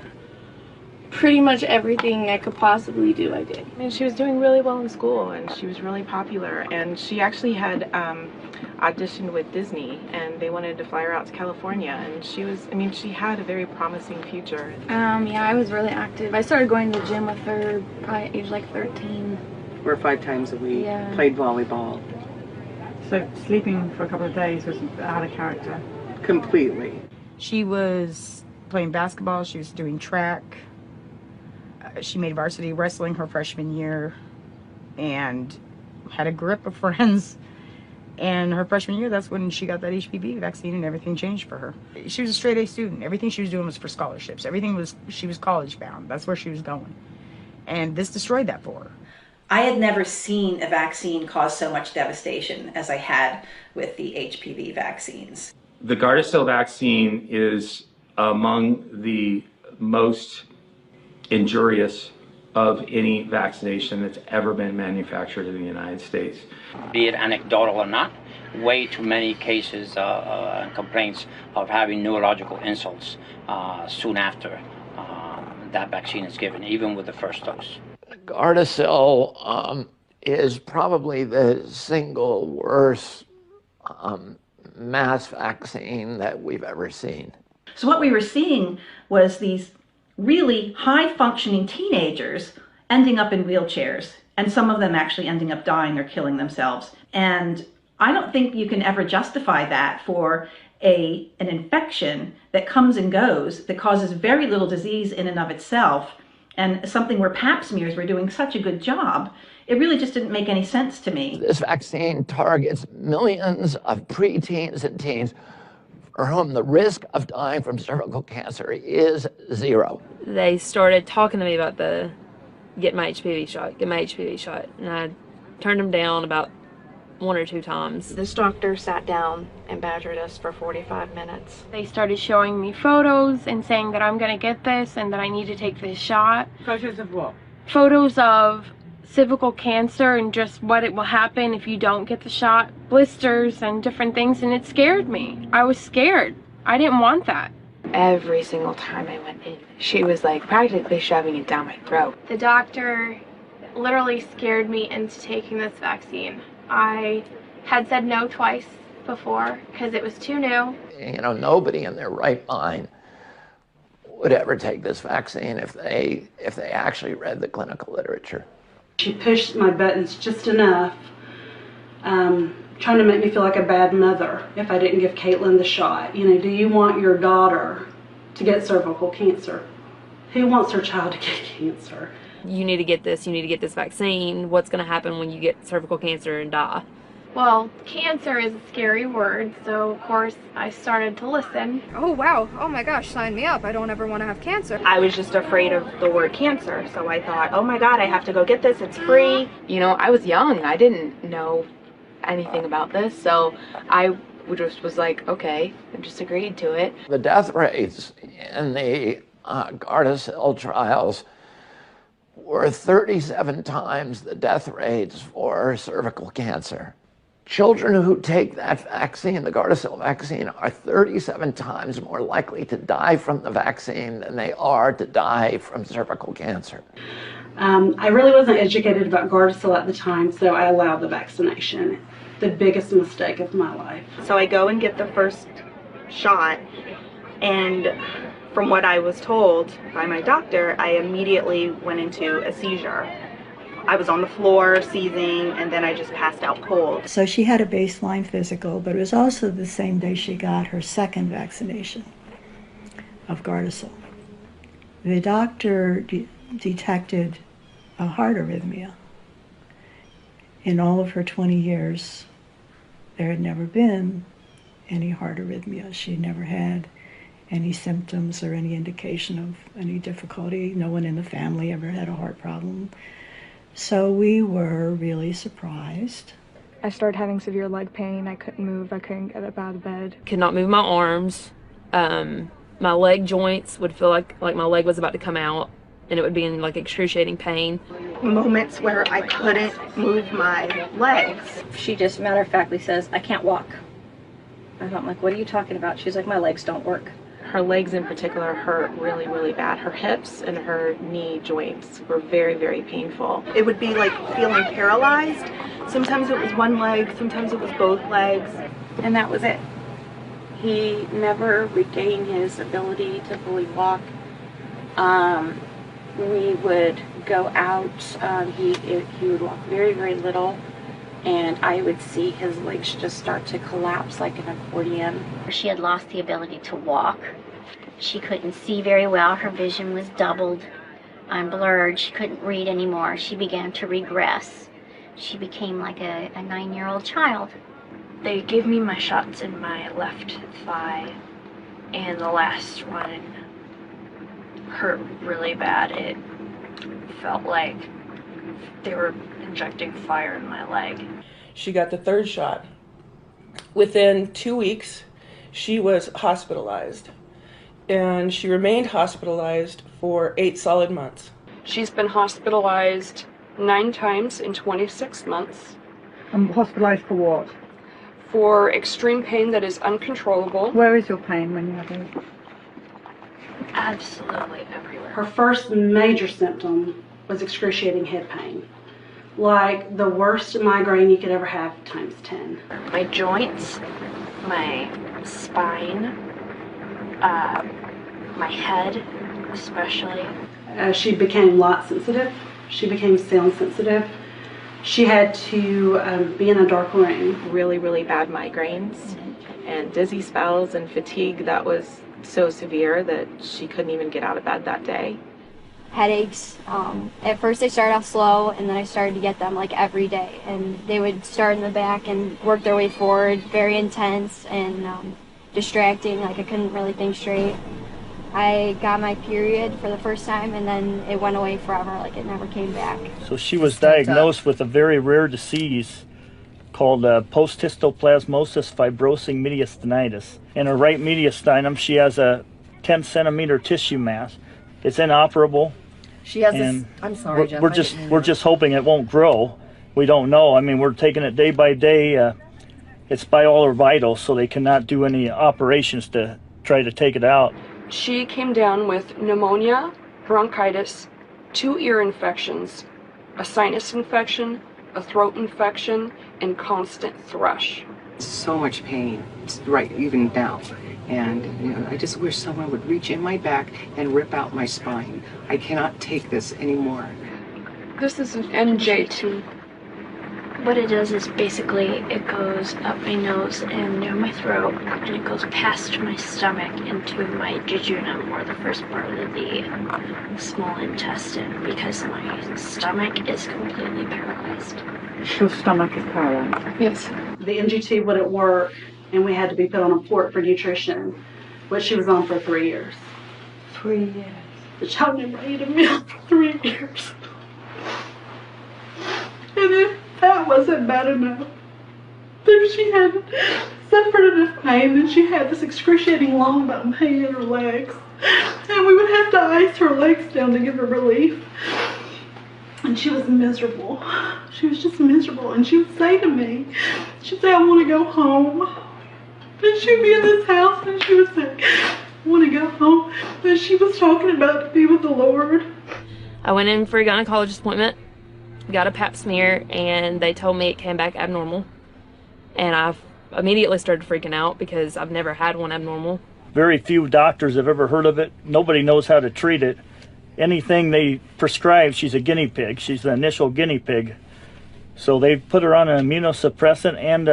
Pretty much everything I could possibly do, I did. I mean, she was doing really well in school, and she was really popular, and she actually had auditioned with Disney, and they wanted to fly her out to California, and she had a very promising future. Yeah, I was really active. I started going to the gym with her probably at age like 13. 4 or 5 times a week, yeah. Played volleyball. So sleeping for a couple of days was out of character? Completely. She was playing basketball, she was doing track. She made varsity wrestling her freshman year and had a grip of friends. And her freshman year, that's when she got that HPV vaccine and everything changed for her. She was a straight A student. Everything she was doing was for scholarships. She was college bound. That's where she was going. And this destroyed that for her. I had never seen a vaccine cause so much devastation as I had with the HPV vaccines. The Gardasil vaccine is among the most injurious of any vaccination that's ever been manufactured in the United States. Be it anecdotal or not, way too many cases and complaints of having neurological insults soon after that vaccine is given, even with the first dose. Gardasil is probably the single worst mass vaccine that we've ever seen. So what we were seeing was these really high-functioning teenagers ending up in wheelchairs, and some of them actually ending up dying or killing themselves. And I don't think you can ever justify that for an infection that comes and goes, that causes very little disease in and of itself, and something where pap smears were doing such a good job, it really just didn't make any sense to me. This vaccine targets millions of preteens and teens for whom the risk of dying from cervical cancer is 0. They started talking to me about get my HPV shot, and I turned them down about 1 or 2 times. This doctor sat down and badgered us for 45 minutes. They started showing me photos and saying that I'm gonna get this and that I need to take this shot. Photos of what? Photos of cervical cancer and just what it will happen if you don't get the shot, blisters and different things, and it scared me. I was scared. I didn't want that. Every single time I went in, she was like practically shoving it down my throat. The doctor literally scared me into taking this vaccine. I had said no twice before because it was too new. You know, nobody in their right mind would ever take this vaccine if they actually read the clinical literature. She pushed my buttons just enough, trying to make me feel like a bad mother if I didn't give Caitlin the shot. You know, do you want your daughter to get cervical cancer? Who wants their child to get cancer? You need to get this vaccine. What's going to happen when you get cervical cancer and die? Well, cancer is a scary word, so of course I started to listen. Oh wow, oh my gosh, sign me up. I don't ever want to have cancer. I was just afraid of the word cancer, so I thought, oh my god, I have to go get this, it's free. You know, I was young, I didn't know anything about this, so I just was like, okay, I just agreed to it. The death rates in the Gardasil trials were 37 times the death rates for cervical cancer. Children who take that vaccine, the Gardasil vaccine, are 37 times more likely to die from the vaccine than they are to die from cervical cancer. I really wasn't educated about Gardasil at the time, so I allowed the vaccination. The biggest mistake of my life. So I go and get the first shot, and from what I was told by my doctor, I immediately went into a seizure. I was on the floor seizing, and then I just passed out cold. So she had a baseline physical, but it was also the same day she got her second vaccination of Gardasil. The doctor detected a heart arrhythmia. In all of her 20 years, there had never been any heart arrhythmia. She never had any symptoms or any indication of any difficulty. No one in the family ever had a heart problem. So we were really surprised. I started having severe leg pain. I couldn't move. I couldn't get up out of bed. Could not move my arms. My leg joints would feel like my leg was about to come out, and it would be in like excruciating pain. Moments where I couldn't move my legs. She just matter-of-factly says, I can't walk. I'm like, what are you talking about? She's like, my legs don't work. Her legs in particular hurt really, really bad. Her hips and her knee joints were very, very painful. It would be like feeling paralyzed. Sometimes it was one leg, sometimes it was both legs. And that was it. He never regained his ability to fully walk. We would go out, he would walk very, very little, and I would see his legs just start to collapse like an accordion. She had lost the ability to walk. She couldn't see very well. Her vision was doubled, blurred. She couldn't read anymore. She began to regress. She became like a 9-year-old child. They gave me my shots in my left thigh, and the last one hurt really bad. It felt like they were injecting fire in my leg. She got the third shot. Within 2 weeks, she was hospitalized, and she remained hospitalized for 8 solid months. She's been hospitalized 9 times in 26 months. Hospitalized for what? For extreme pain that is uncontrollable. Where is your pain when you have it? Absolutely everywhere. Her first major symptom was excruciating head pain. Like the worst migraine you could ever have times 10. My joints, my spine, my head especially. She became light sensitive. She became sound sensitive. She had to be in a dark room. Really, really bad migraines and dizzy spells and fatigue that was so severe that she couldn't even get out of bed that day. Headaches. At first they started off slow, and then I started to get them like every day, and they would start in the back and work their way forward, very intense and distracting, like I couldn't really think straight. I got my period for the first time, and then it went away forever, like it never came back. So she was diagnosed with a very rare disease called post-histoplasmosis fibrosing mediastinitis. In her right mediastinum, she has a 10 centimeter tissue mass. It's inoperable. She has this, I'm sorry, Jeff. We're just hoping it won't grow. We don't know. I mean, we're taking it day by day. It's by all her vitals, so they cannot do any operations to try to take it out. She came down with pneumonia, bronchitis, 2 ear infections, a sinus infection, a throat infection, and constant thrush. So much pain, right, even now. And I just wish someone would reach in my back and rip out my spine. I cannot take this anymore. This is an NJ2. What it does is basically it goes up my nose and near my throat, and it goes past my stomach into my jejunum, or the first part of the small intestine, because my stomach is completely paralyzed. Your stomach is paralyzed? Yes. The NG2 wouldn't work, and we had to be put on a port for nutrition, which she was on for 3 years. 3 years? The child never ate a meal for 3 years. And if that wasn't bad enough, then she had suffered enough pain, and she had this excruciating long bone pain in her legs. And we would have to ice her legs down to give her relief. And she was miserable. She was just miserable. And she would say to me, she'd say, I want to go home. And she'd be in this house and she would say, I want to go home. And she was talking about to be with the Lord. I went in for a gynecologist appointment, got a pap smear, and they told me it came back abnormal. And I immediately started freaking out because I've never had one abnormal. Very few doctors have ever heard of it. Nobody knows how to treat it. Anything they prescribe, she's a guinea pig. She's the initial guinea pig. So they put her on an immunosuppressant and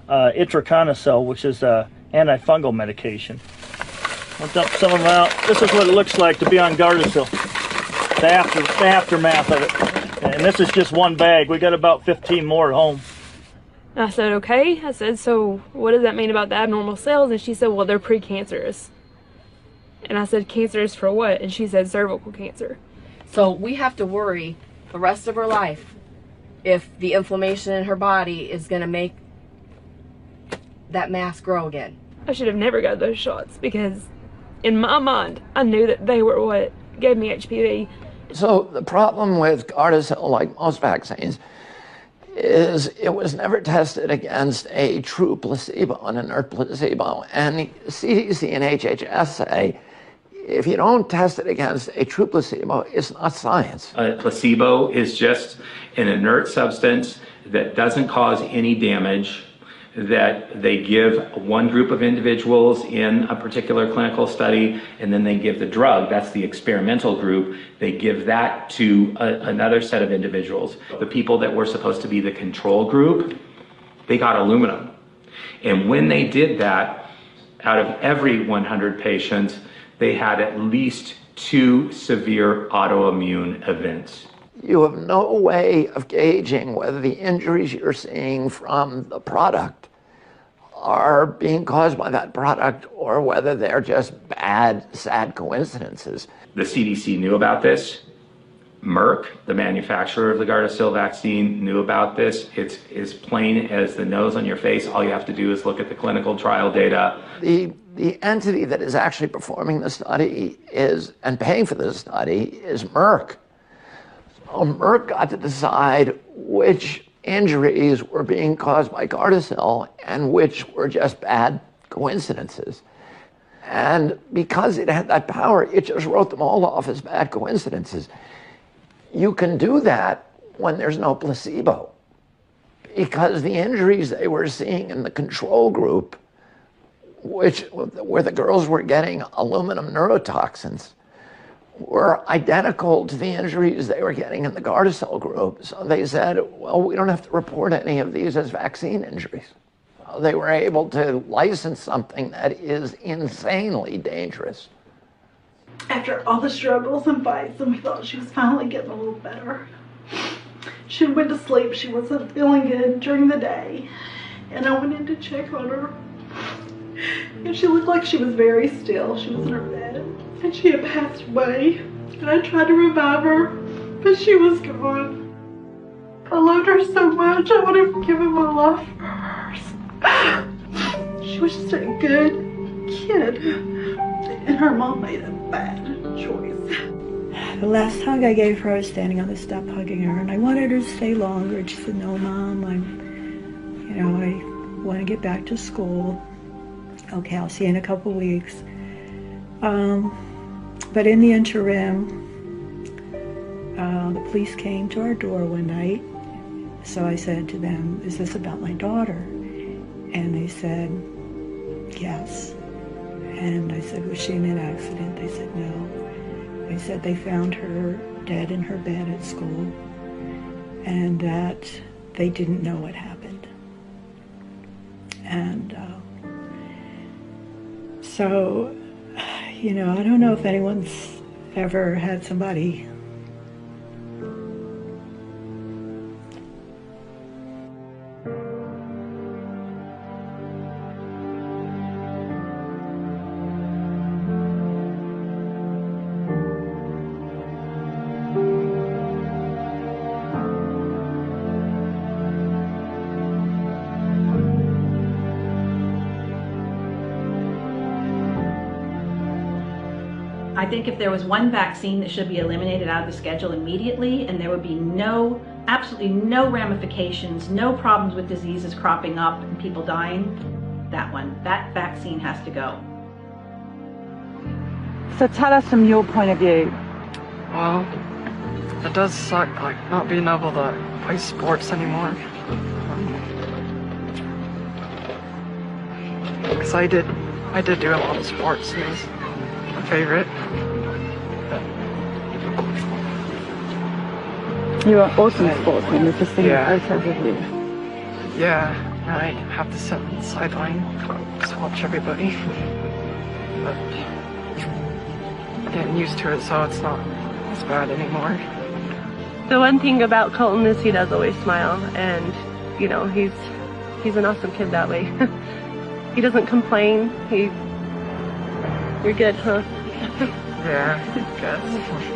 itraconazole, which is an antifungal medication. I'll dump some of them out. This is what it looks like to be on Gardasil. The aftermath of it. And this is just one bag. We got about 15 more at home. I said, okay. I said, so what does that mean about the abnormal cells? And she said, well, they're precancerous. And I said, cancerous for what? And she said, cervical cancer. So we have to worry the rest of her life if the inflammation in her body is going to make that mass grow again. I should have never got those shots because in my mind, I knew that they were what gave me HPV. So the problem with Gardasil, like most vaccines, is it was never tested against a true placebo, an inert placebo. And CDC and HHS say, if you don't test it against a true placebo, it's not science. A placebo is just an inert substance that doesn't cause any damage, that they give one group of individuals in a particular clinical study, and then they give the drug. That's the experimental group. They give that to another set of individuals. The people that were supposed to be the control group, they got aluminum. And when they did that, out of every 100 patients, they had at least 2 severe autoimmune events. You have no way of gauging whether the injuries you're seeing from the product are being caused by that product or whether they're just bad, sad coincidences. The CDC knew about this. Merck, the manufacturer of the Gardasil vaccine, knew about this. It's as plain as the nose on your face. All you have to do is look at the clinical trial data. The entity that is actually performing the study and paying for the study is Merck. So Merck got to decide which injuries were being caused by Gardasil and which were just bad coincidences. And because it had that power, it just wrote them all off as bad coincidences. You can do that when there's no placebo, because the injuries they were seeing in the control group, where the girls were getting aluminum neurotoxins, were identical to the injuries they were getting in the Gardasil group. So they said, well, we don't have to report any of these as vaccine injuries. So they were able to license something that is insanely dangerous. After all the struggles and fights, and we thought she was finally getting a little better, she went to sleep. She wasn't feeling good during the day, and I went in to check on her, and she looked like she was very still. She was in her bed, and she had passed away, and I tried to revive her, but she was gone. I loved her so much. I would have given my life for her. She was just a good kid, and her mom made a bad choice. The last hug I gave her, I was standing on the step hugging her, and I wanted her to stay longer. And she said, "No, Mom, I want to get back to school." Okay, I'll see you in a couple weeks. But in the interim, the police came to our door one night. So I said to them, "Is this about my daughter?" And they said, "Yes." And I said, "Was she in an accident?" They said, "No." They said they found her dead in her bed at school, and that they didn't know what happened. And so, I don't know if anyone's ever had somebody I think if there was one vaccine that should be eliminated out of the schedule immediately, and there would be absolutely no ramifications, no problems with diseases cropping up and people dying, that vaccine has to go. So tell us from your point of view. Well, it does suck, not being able to play sports anymore. Because I did do a lot of sports, and it was my favorite. You're an awesome sportsman. We've just seen photos of you. Yeah, I have to sit on the sideline, just watch everybody. But getting used to it, so it's not as bad anymore. The one thing about Colton is he does always smile, and he's an awesome kid that way. He doesn't complain. You're good, huh? Yeah, I guess.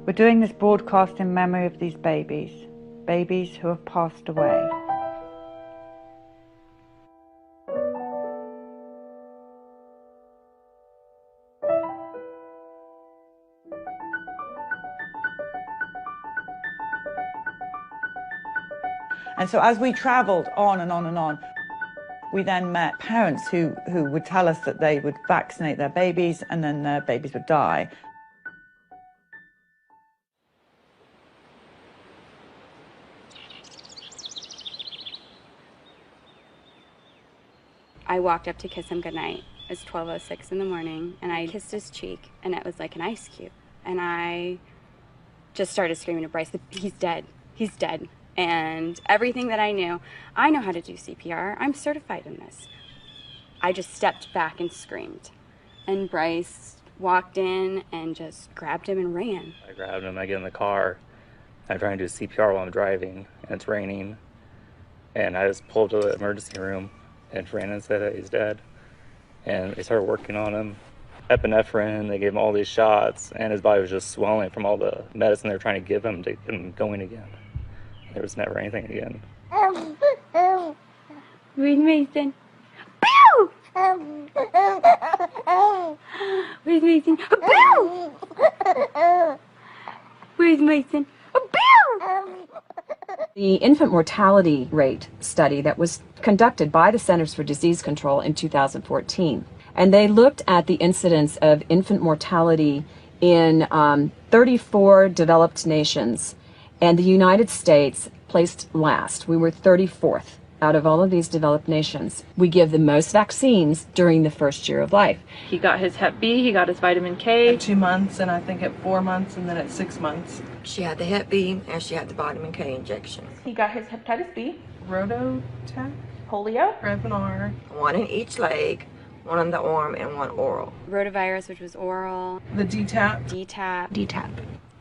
We're doing this broadcast in memory of these babies who have passed away. And so as we travelled on and on and on, we then met parents who would tell us that they would vaccinate their babies and then their babies would die. I walked up to kiss him goodnight. It was 12:06 in the morning, and I kissed his cheek, and it was like an ice cube. And I just started screaming to Bryce, "He's dead, he's dead." And everything that I know how to do CPR. I'm certified in this. I just stepped back and screamed. And Bryce walked in and just grabbed him and ran. I grabbed him, I get in the car. I'm trying to do CPR while I'm driving, and it's raining. And I just pulled to the emergency room, and Brandon said that he's dead. And they started working on him. Epinephrine, they gave him all these shots, and his body was just swelling from all the medicine they were trying to give him to get him going again. There was never anything again. Read Mason. Pew! Where's Mason? A bell! Where's Mason? A bell! The infant mortality rate study that was conducted by the Centers for Disease Control in 2014, and they looked at the incidence of infant mortality in 34 developed nations, and the United States placed last. We were 34th out of all of these developed nations. We give the most vaccines during the first year of life. He got his Hep B, he got his vitamin K. At 2 months, and I think at 4 months, and then at 6 months. She had the Hep B, and she had the vitamin K injection. He got his hepatitis B, Rototec, polio, Prevnar. One in each leg, one on the arm, and one oral. Rotavirus, which was oral. The DTaP. DTaP.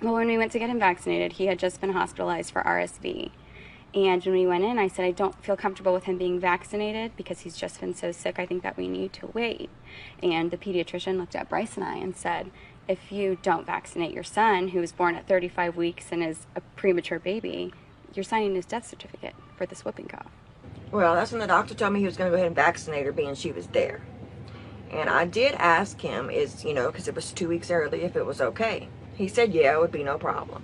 Well, when we went to get him vaccinated, he had just been hospitalized for RSV. And when we went in, I said, I don't feel comfortable with him being vaccinated because he's just been so sick. I think that we need to wait. And the pediatrician looked at Bryce and I and said, if you don't vaccinate your son, who was born at 35 weeks and is a premature baby, you're signing his death certificate for this whooping cough. Well, that's when the doctor told me he was going to go ahead and vaccinate her, being she was there. And I did ask him, because it was 2 weeks early, if it was okay. He said, yeah, it would be no problem.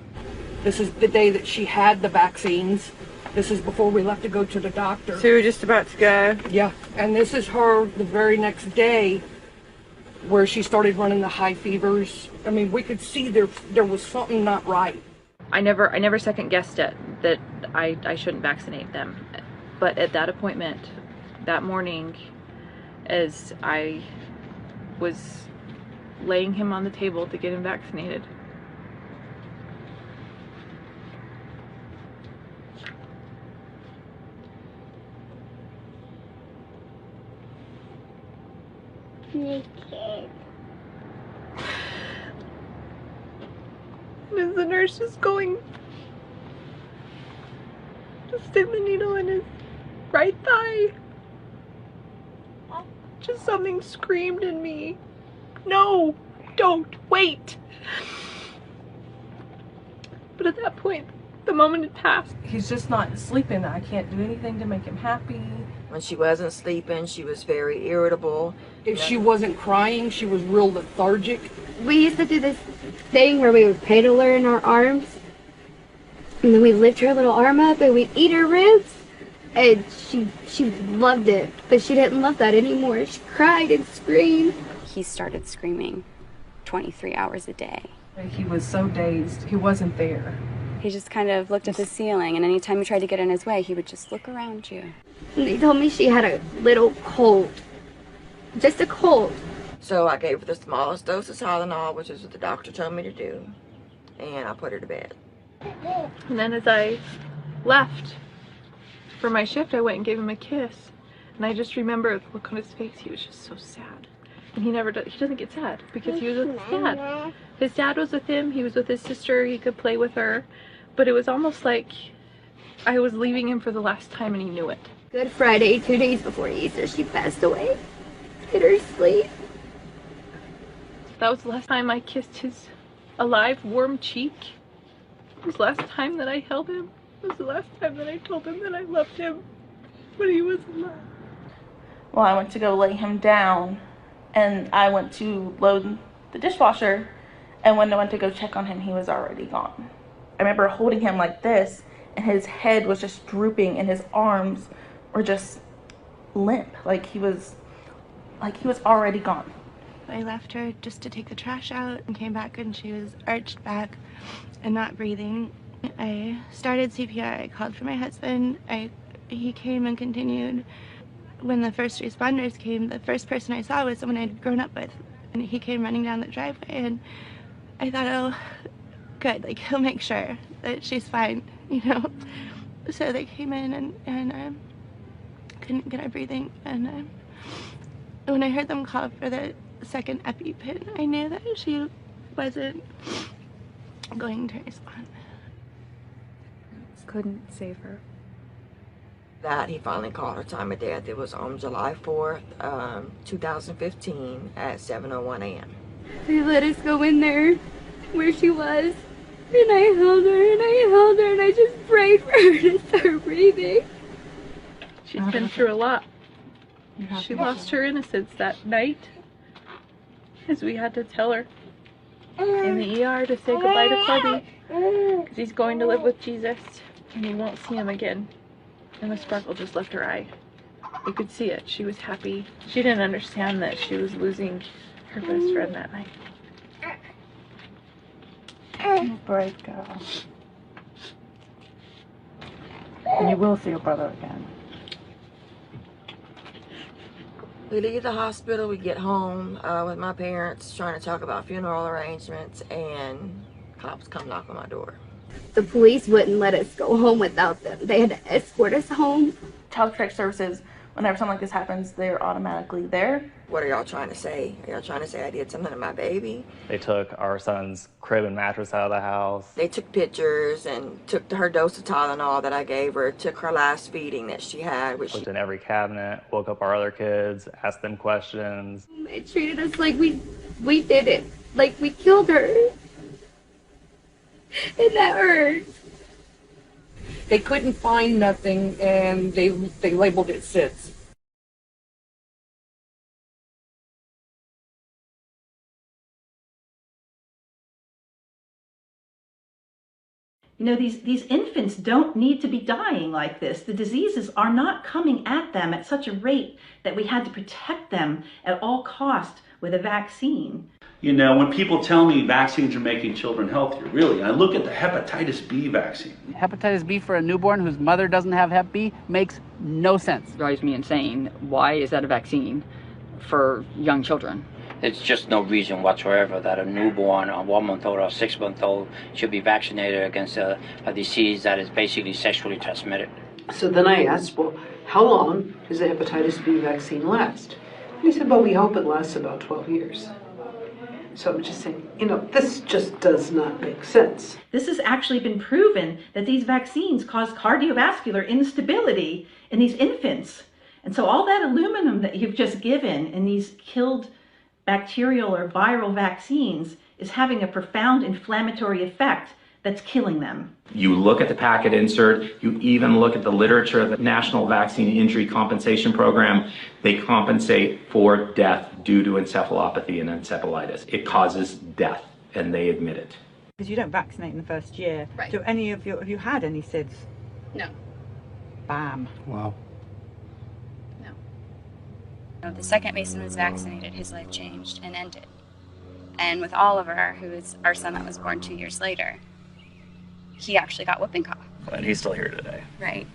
This is the day that she had the vaccines. This is before we left to go to the doctor. So we were just about to go? Yeah, and this is her the very next day where she started running the high fevers. I mean, we could see there was something not right. I never second guessed it that I shouldn't vaccinate them. But at that appointment that morning, as I was laying him on the table to get him vaccinated, as the nurse is going to stick the needle in his right thigh, just something screamed in me, no, don't, wait. But at that point, the moment had passed. He's just not sleeping. I can't do anything to make him happy. When she wasn't sleeping, she was very irritable. If she wasn't crying, she was real lethargic. We used to do this thing where we would cradle her in our arms, and then we'd lift her little arm up and we'd eat her ribs. And she loved it, but she didn't love that anymore. She cried and screamed. He started screaming 23 hours a day. He was so dazed. He wasn't there. He just kind of looked at the ceiling, and anytime you tried to get in his way, he would just look around you. And they told me she had a little cold. Just a cold. So I gave her the smallest dose of Tylenol, which is what the doctor told me to do, and I put her to bed. And then as I left for my shift, I went and gave him a kiss. And I just remember the look on his face. He was just so sad. And he doesn't get sad because he was with his dad. His dad was with him, he was with his sister, he could play with her. But it was almost like I was leaving him for the last time and he knew it. Good Friday, 2 days before Easter, she passed away in her sleep. That was the last time I kissed his alive, warm cheek. It was the last time that I held him. It was the last time that I told him that I loved him when he was alive. Well, I went to go lay him down, and I went to load the dishwasher, and when I went to go check on him, he was already gone. I remember holding him like this, and his head was just drooping, and his arms were just limp, like he was already gone. I left her just to take the trash out and came back and she was arched back and not breathing. I started CPR. I called for my husband. He came and continued. When the first responders came, the first person I saw was someone I'd grown up with. And he came running down the driveway and I thought, oh, good, like he'll make sure that she's fine, you know. So they came in and couldn't get her breathing. And when I heard them call for the second EpiPen, I knew that she wasn't going to respond. Couldn't save her. That he finally called her time of death. It was on July 4th, 2015 at 7:01 a.m. They let us go in there where she was, and I held her and I held her and I just prayed for her to start breathing. She's been through a lot. She lost her innocence that night, as we had to tell her in the ER to say goodbye to Corby, because he's going to live with Jesus and he won't see him again. And the sparkle just left her eye. You could see it. She was happy. She didn't understand that she was losing her best friend that night. Brave girl. And you will see your brother again. We leave the hospital, we get home with my parents trying to talk about funeral arrangements, and cops come knock on my door. The police wouldn't let us go home without them. They had to escort us home. Child Protective Services, whenever something like this happens, they're automatically there. What are y'all trying to say? Are y'all trying to say I did something to my baby? They took our son's crib and mattress out of the house. They took pictures and took her dose of Tylenol that I gave her, took her last feeding that she had. Looked in every cabinet, woke up our other kids, asked them questions. They treated us like we did it, like we killed her. And that hurt. They couldn't find nothing, and they labeled it SIDS. You know, these infants don't need to be dying like this. The diseases are not coming at them at such a rate that we had to protect them at all cost with a vaccine. You know, when people tell me vaccines are making children healthier, really, I look at the hepatitis B vaccine. Hepatitis B for a newborn whose mother doesn't have Hep B makes no sense. It drives me insane. Why is that a vaccine for young children? There's just no reason whatsoever that a newborn, a 1-month-old or 6-month-old should be vaccinated against a disease that is basically sexually transmitted. So then I asked, well, how long does the hepatitis B vaccine last? And he said, well, we hope it lasts about 12 years. So I'm just saying, you know, this just does not make sense. This has actually been proven that these vaccines cause cardiovascular instability in these infants. And so all that aluminum that you've just given in these killed bacterial or viral vaccines is having a profound inflammatory effect that's killing them. You look at the packet insert, you even look at the literature of the National Vaccine Injury Compensation Program. They compensate for death due to encephalopathy and encephalitis. It causes death, and they admit it. Because you don't vaccinate in the first year. Right. Do any of you, have you had any SIDS? No. Bam. Wow. The second Mason was vaccinated, his life changed and ended. And with Oliver, who is our son that was born 2 years later, he actually got whooping cough. And he's still here today. Right.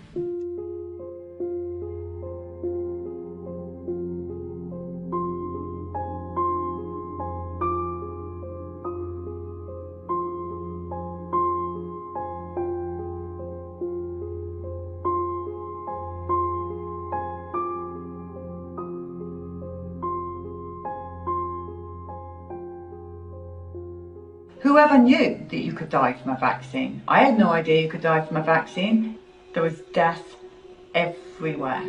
Whoever knew that you could die from a vaccine? I had no idea you could die from a vaccine. There was death everywhere.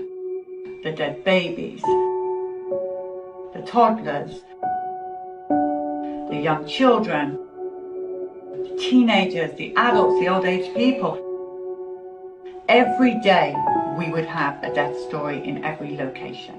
The dead babies, the toddlers, the young children, the teenagers, the adults, the old age people. Every day we would have a death story in every location.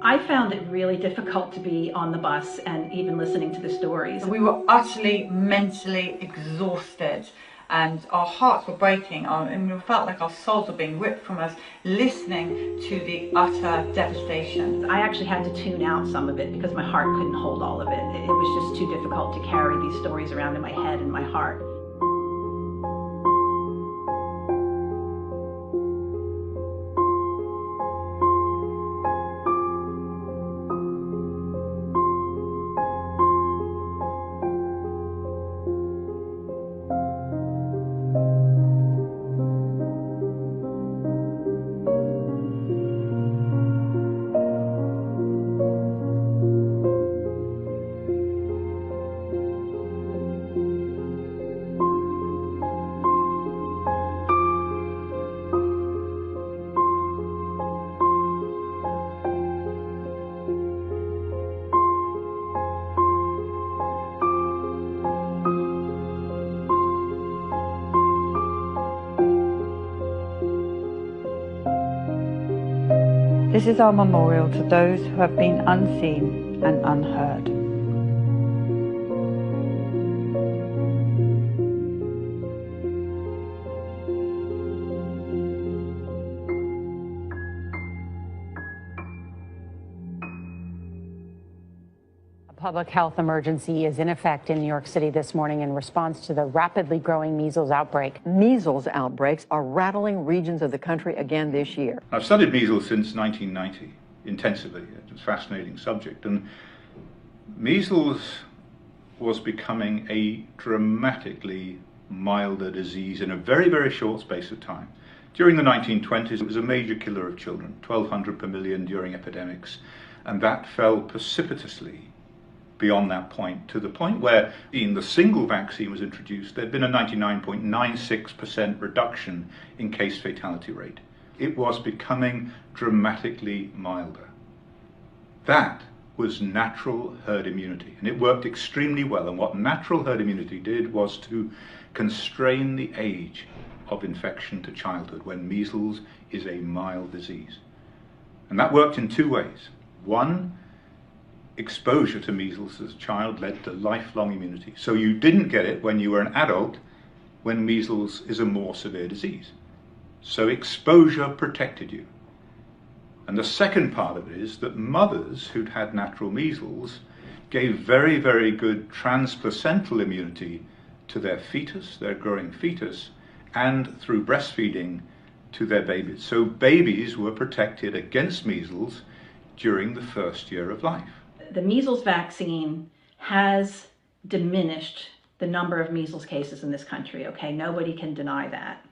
I found it really difficult to be on the bus and even listening to the stories. We were utterly mentally exhausted and our hearts were breaking and we felt like our souls were being ripped from us listening to the utter devastation. I actually had to tune out some of it because my heart couldn't hold all of it. It was just too difficult to carry these stories around in my head and my heart. This is our memorial to those who have been unseen and unheard. A public health emergency is in effect in New York City this morning in response to the rapidly growing measles outbreak. Measles outbreaks are rattling regions of the country again this year. I've studied measles since 1990 intensively. It's a fascinating subject, and measles was becoming a dramatically milder disease in a very, very short space of time. During the 1920s, it was a major killer of children, 1,200 per million during epidemics, and that fell precipitously beyond that point, to the point where in the single vaccine was introduced, there'd been a 99.96% reduction in case fatality rate. It was becoming dramatically milder. That was natural herd immunity, and it worked extremely well. And what natural herd immunity did was to constrain the age of infection to childhood, when measles is a mild disease. And that worked in two ways. One, exposure to measles as a child led to lifelong immunity. So you didn't get it when you were an adult, when measles is a more severe disease. So exposure protected you. And the second part of it is that mothers who'd had natural measles gave very, very good transplacental immunity to their fetus, their growing fetus, and through breastfeeding to their babies. So babies were protected against measles during the first year of life. The measles vaccine has diminished the number of measles cases in this country, okay? Nobody can deny that.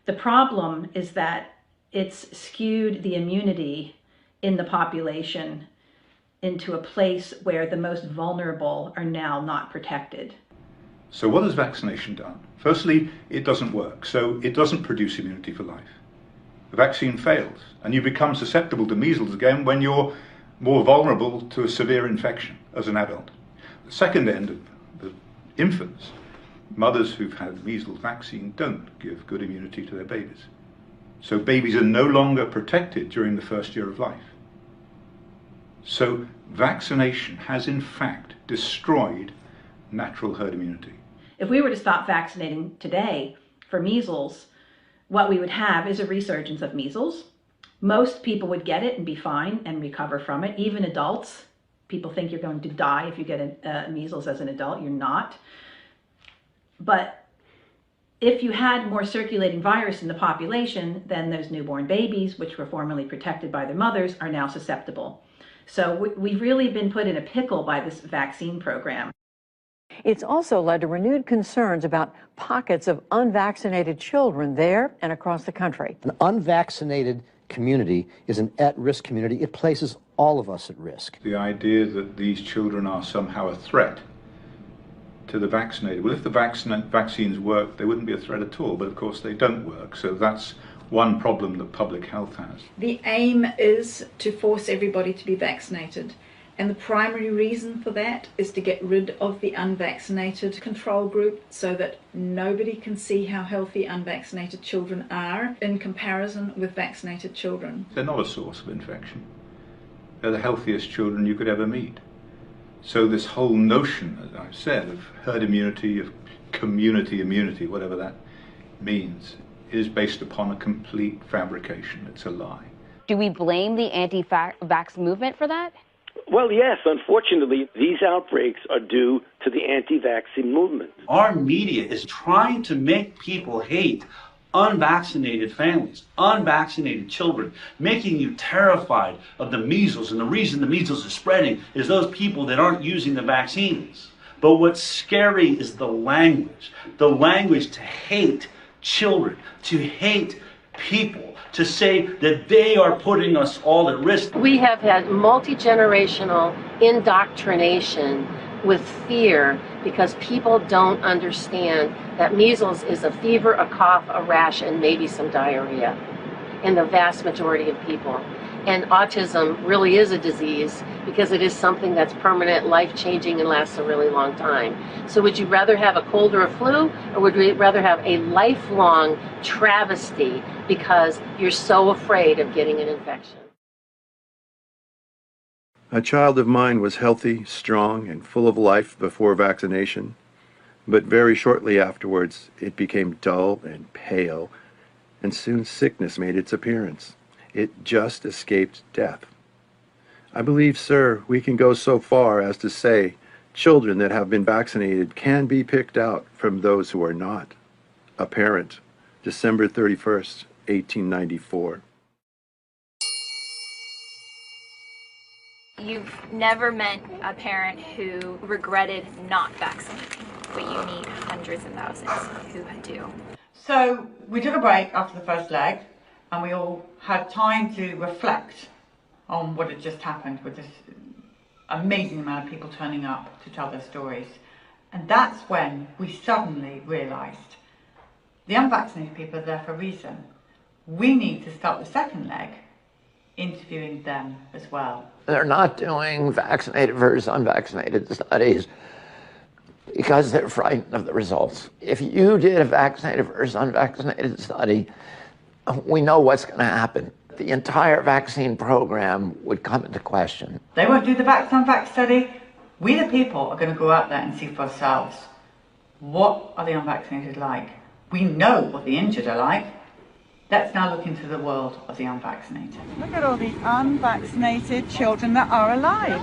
The problem is that it's skewed the immunity in the population into a place where the most vulnerable are now not protected. So what has vaccination done? Firstly, it doesn't work, so it doesn't produce immunity for life. The vaccine fails, and you become susceptible to measles again when you're more vulnerable to a severe infection as an adult. The second end of the infants, mothers who've had measles vaccine don't give good immunity to their babies. So babies are no longer protected during the first year of life. So vaccination has in fact destroyed natural herd immunity. If we were to stop vaccinating today for measles, what we would have is a resurgence of measles. Most people would get it and be fine and recover from it, even adults. People think you're going to die if you get measles as an adult. You're not. But if you had more circulating virus in the population, then those newborn babies, which were formerly protected by their mothers, are now susceptible. So we've really been put in a pickle by this vaccine program. It's also led to renewed concerns about pockets of unvaccinated children there and across the country. An unvaccinated community is an at-risk community. It places all of us at risk. The idea that these children are somehow a threat to the vaccinated. Well, if the vaccines work, they wouldn't be a threat at all, but of course they don't work. So that's one problem that public health has. The aim is to force everybody to be vaccinated. And the primary reason for that is to get rid of the unvaccinated control group so that nobody can see how healthy unvaccinated children are in comparison with vaccinated children. They're not a source of infection. They're the healthiest children you could ever meet. So this whole notion, as I've said, of herd immunity, of community immunity, whatever that means, is based upon a complete fabrication. It's a lie. Do we blame the anti-vax movement for that? Well, yes. Unfortunately, these outbreaks are due to the anti-vaccine movement. Our media is trying to make people hate unvaccinated families, unvaccinated children, making you terrified of the measles. And the reason the measles are spreading is those people that aren't using the vaccines. But what's scary is the language to hate children, to hate people, to say that they are putting us all at risk. We have had multi-generational indoctrination with fear because people don't understand that measles is a fever, a cough, a rash, and maybe some diarrhea in the vast majority of people. And autism really is a disease because it is something that's permanent, life-changing, and lasts a really long time. So would you rather have a cold or a flu, or would you rather have a lifelong travesty because you're so afraid of getting an infection? A child of mine was healthy, strong, and full of life before vaccination, but very shortly afterwards it became dull and pale, and soon sickness made its appearance. It just escaped death. I believe, sir, we can go so far as to say children that have been vaccinated can be picked out from those who are not. A parent, December 31st, 1894. You've never met a parent who regretted not vaccinating, but you meet hundreds and thousands who do. So we took a break after the first leg, and we all had time to reflect on what had just happened with this amazing amount of people turning up to tell their stories. And that's when we suddenly realised the unvaccinated people are there for a reason. We need to start the second leg interviewing them as well. They're not doing vaccinated versus unvaccinated studies because they're frightened of the results. If you did a vaccinated versus unvaccinated study, we know what's going to happen. The entire vaccine program would come into question. They won't do the vax-unvax study. We the people are going to go out there and see for ourselves. What are the unvaccinated like? We know what the injured are like. Let's now look into the world of the unvaccinated. Look at all the unvaccinated children that are alive.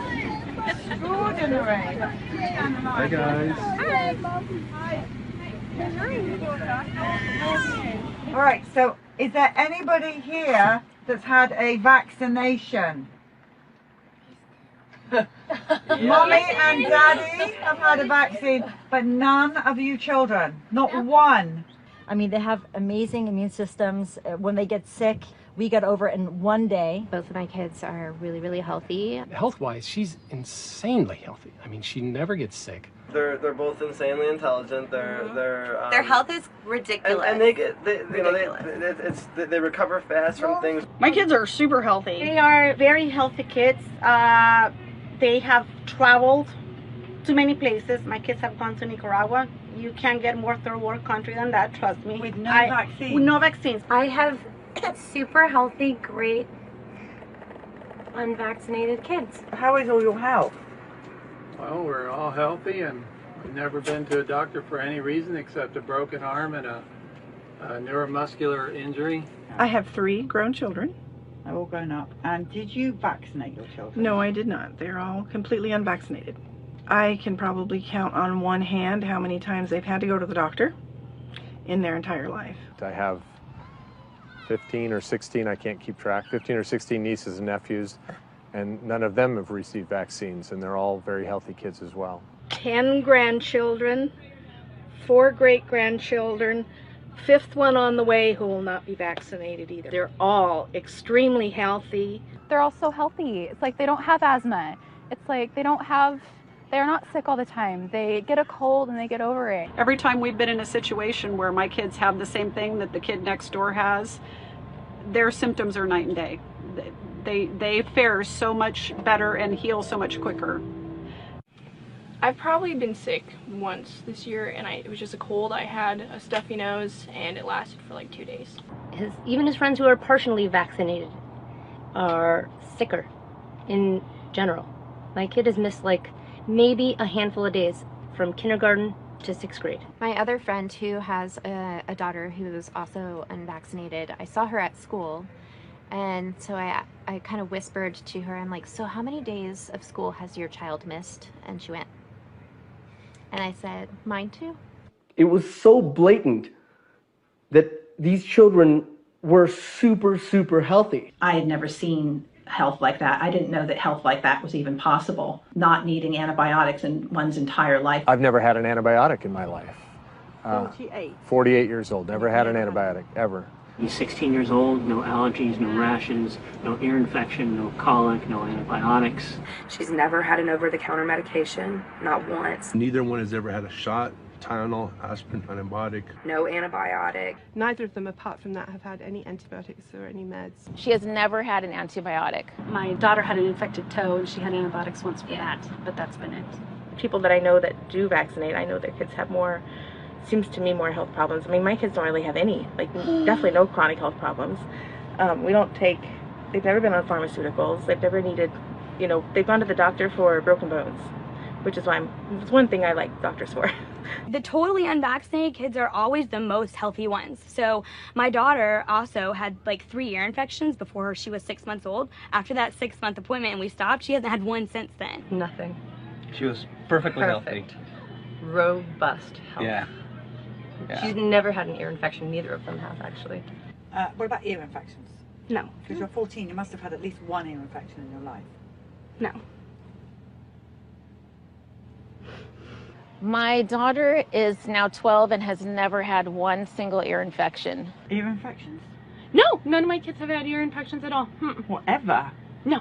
Extraordinary. Hi guys. All right, so is there anybody here that's had a vaccination? Mommy and Daddy have had a vaccine, but none of you children, not one. I mean, they have amazing immune systems. When they get sick, we get over it in one day. Both of my kids are really, really healthy. Health-wise, she's insanely healthy. I mean, she never gets sick. They're both insanely intelligent. Their health is ridiculous. And they recover fast from things. My kids are super healthy. They are very healthy kids. They have traveled to many places. My kids have gone to Nicaragua. You can't get more third world country than that, trust me. With no vaccines. With no vaccines. I have super healthy, great, unvaccinated kids. How is all your health? Well, we're all healthy, and we've never been to a doctor for any reason except a broken arm and a neuromuscular injury. I have 3 grown children. They're all grown up. And did you vaccinate your children? No, I did not. They're all completely unvaccinated. I can probably count on one hand how many times they've had to go to the doctor in their entire life. I have 15 or 16, I can't keep track, 15 or 16 nieces and nephews, and none of them have received vaccines, and they're all very healthy kids as well. 10 grandchildren, 4 great-grandchildren, 5th one on the way who will not be vaccinated either. They're all extremely healthy. They're all so healthy. It's like they don't have asthma. It's like they're not sick all the time. They get a cold and they get over it. Every time we've been in a situation where my kids have the same thing that the kid next door has, their symptoms are night and day. They fare so much better and heal so much quicker. I've probably been sick once this year, and it was just a cold. I had a stuffy nose, and it lasted for like 2 days. Even his friends who are partially vaccinated are sicker in general. My kid has missed like maybe a handful of days from kindergarten to 6th grade. My other friend who has a daughter who is also unvaccinated, I saw her at school, and so I kind of whispered to her, I'm like, so how many days of school has your child missed? And she went, and I said, mine too. It was so blatant that these children were super, super healthy. I had never seen health like that. I didn't know that health like that was even possible, not needing antibiotics in one's entire life. I've never had an antibiotic in my life. 48. 48 years old, never had an antibiotic, ever. He's 16 years old, no allergies, no rashes, no ear infection, no colic, no antibiotics. She's never had an over-the-counter medication, not once. Neither one has ever had a shot, Tylenol, aspirin, antibiotic. No antibiotic. Neither of them, apart from that, have had any antibiotics or any meds. She has never had an antibiotic. My daughter had an infected toe, and she had antibiotics once for that, but that's been it. People that I know that do vaccinate, I know their kids have more, seems to me, more health problems. I mean, my kids don't really have any, like definitely no chronic health problems. They've never been on pharmaceuticals. They've never needed they've gone to the doctor for broken bones, which is why it's one thing I like doctors for. The totally unvaccinated kids are always the most healthy ones. So my daughter also had like 3 ear infections before she was 6 months old. After that 6-month appointment and we stopped, she hasn't had one since then. Nothing. She was perfectly healthy. Robust health. Yeah. She's never had an ear infection. Neither of them have, actually. What about ear infections? No. Because you're 14, you must have had at least one ear infection in your life. No. My daughter is now 12 and has never had one single ear infection. Ear infections? No, none of my kids have had ear infections at all. Whatever? No,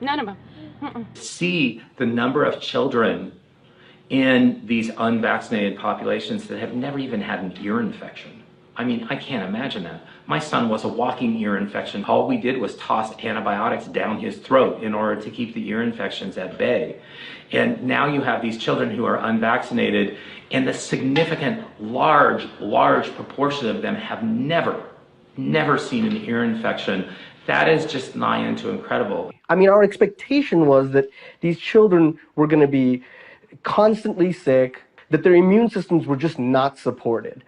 none of them. See the number of children in these unvaccinated populations that have never even had an ear infection. I mean, I can't imagine that. My son was a walking ear infection. All we did was toss antibiotics down his throat in order to keep the ear infections at bay. And now you have these children who are unvaccinated, and the significant, large proportion of them have never seen an ear infection. That is just nigh into incredible. I mean, our expectation was that these children were going to be constantly sick, that their immune systems were just not supported.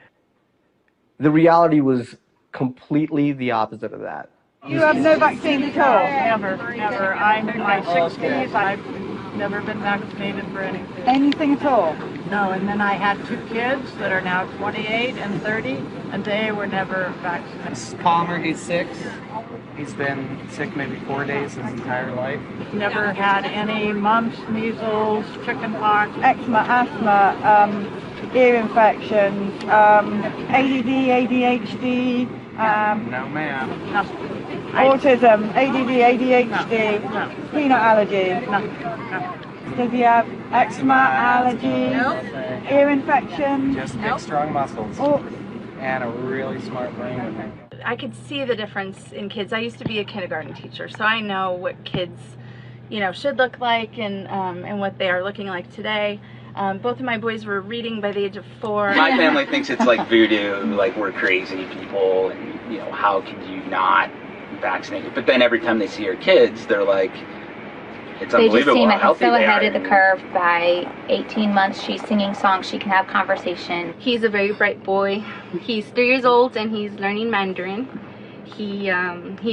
The reality was completely the opposite of that. You have no vaccine at all? Never. I'm in my 60s. I've never been vaccinated for anything. Anything at all? No, and then I had 2 kids that are now 28 and 30, and they were never vaccinated. Palmer, he's 6. He's been sick maybe 4 days his entire life. Never had any mumps, measles, chickenpox, eczema, asthma, ear infections, ADD, ADHD, no ma'am. autism, ADD, ADHD, peanut allergy. Does he have eczema, allergy, ear infection? Just big, strong muscles and a really smart brain. I could see the difference in kids. I used to be a kindergarten teacher, so I know what kids, should look like and what they are looking like today. Both of my boys were reading by the age of 4. My family thinks it's like voodoo, like we're crazy people, and how can you not vaccinate it? But then every time they see your kids, they're like, it's unbelievable how healthy they are. They just seem so ahead of the curve. By 18 months, she's singing songs, she can have conversation. He's a very bright boy. He's 3 years old and he's learning Mandarin. He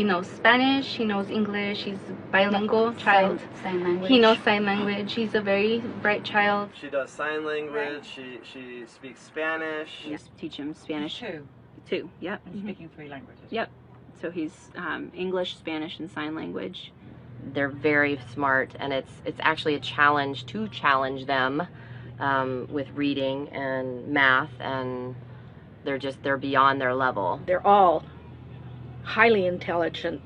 knows Spanish, he knows English, he's a bilingual child. Sign language. He knows sign language. He's a very bright child. She does sign language, she speaks Spanish. Yes, teach him Spanish. 2, yep. He's speaking 3 languages. Yep. So he's English, Spanish, and sign language. They're very smart, and it's actually a challenge to challenge them with reading and math, and they're beyond their level. They're all highly intelligent,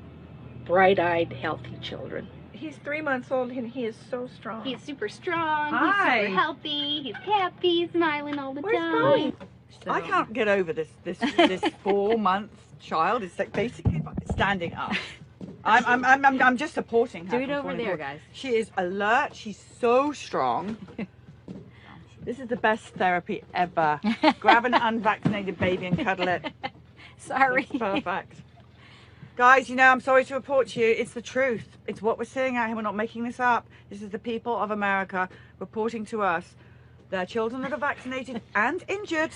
bright-eyed, healthy children. He's 3 months old and he is so strong. He's super strong. Hi. He's super healthy. He's happy, smiling all the time. Going? I can't get over this 4-month child is basically standing up. I'm just supporting her. Do it over there, guys. She is alert. She's so strong. This is the best therapy ever. Grab an unvaccinated baby and cuddle it. Sorry. It's perfect. Guys, I'm sorry to report to you, it's the truth. It's what we're seeing out here. We're not making this up. This is the people of America reporting to us their children that are vaccinated and injured,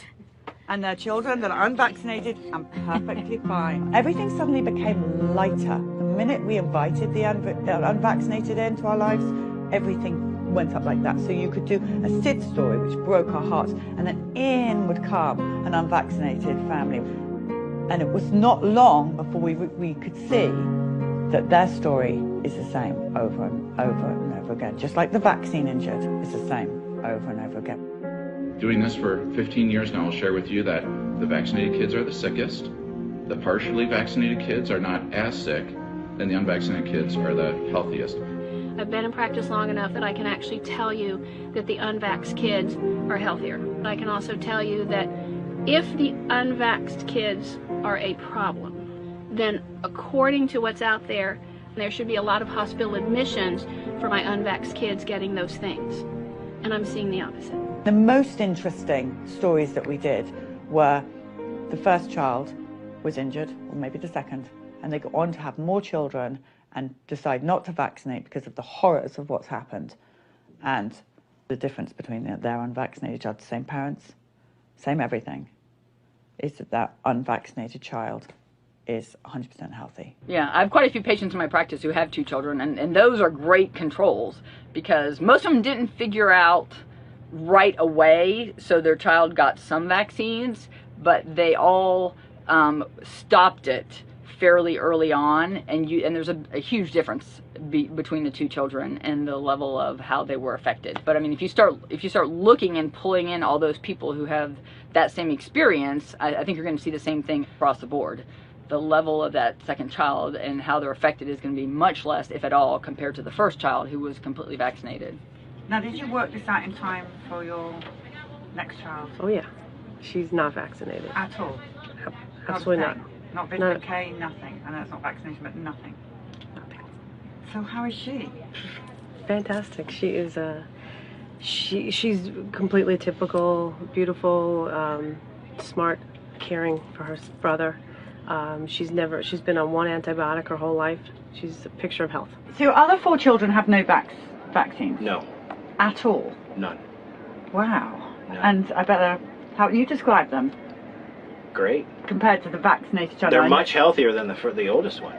and their children that are unvaccinated and perfectly fine. Everything suddenly became lighter. The minute we invited the unvaccinated into our lives, everything went up like that. So you could do a Sid story, which broke our hearts, and then in would come an unvaccinated family. And it was not long before we could see that their story is the same over and over and over again. Just like the vaccine injured, it's the same over and over again. Doing this for 15 years now, I'll share with you that the vaccinated kids are the sickest. The partially vaccinated kids are not as sick, and the unvaccinated kids are the healthiest. I've been in practice long enough that I can actually tell you that the unvaxxed kids are healthier. But I can also tell you that if the unvaxxed kids are a problem, then according to what's out there, there should be a lot of hospital admissions for my unvaxxed kids getting those things. And I'm seeing the opposite. The most interesting stories that we did were the first child was injured, or maybe the second, and they go on to have more children and decide not to vaccinate because of the horrors of what's happened, and the difference between their unvaccinated child, the same parents, same everything, is that unvaccinated child is 100% healthy. Yeah, I have quite a few patients in my practice who have 2 children, and those are great controls because most of them didn't figure out right away, so their child got some vaccines, but they all stopped it fairly early on, and there's a huge difference between the 2 children and the level of how they were affected. But I mean, if you start looking and pulling in all those people who have that same experience, I think you're going to see the same thing across the board. The level of that second child and how they're affected is going to be much less, if at all, compared to the first child who was completely vaccinated. Now, did you work this out in time for your next child? Oh yeah, she's not vaccinated. At all? Absolutely not. Not vitamin K, nothing. I know it's not vaccination, but nothing. Nothing. So how is she? Fantastic. She is she's completely typical, beautiful, smart, caring for her brother. She's been on 1 antibiotic her whole life. She's a picture of health. So your other 4 children have no vaccines? No. At all? None. Wow. No. And I bet how you describe them? Great. Compared to the vaccinated child? They're much healthier than the oldest one.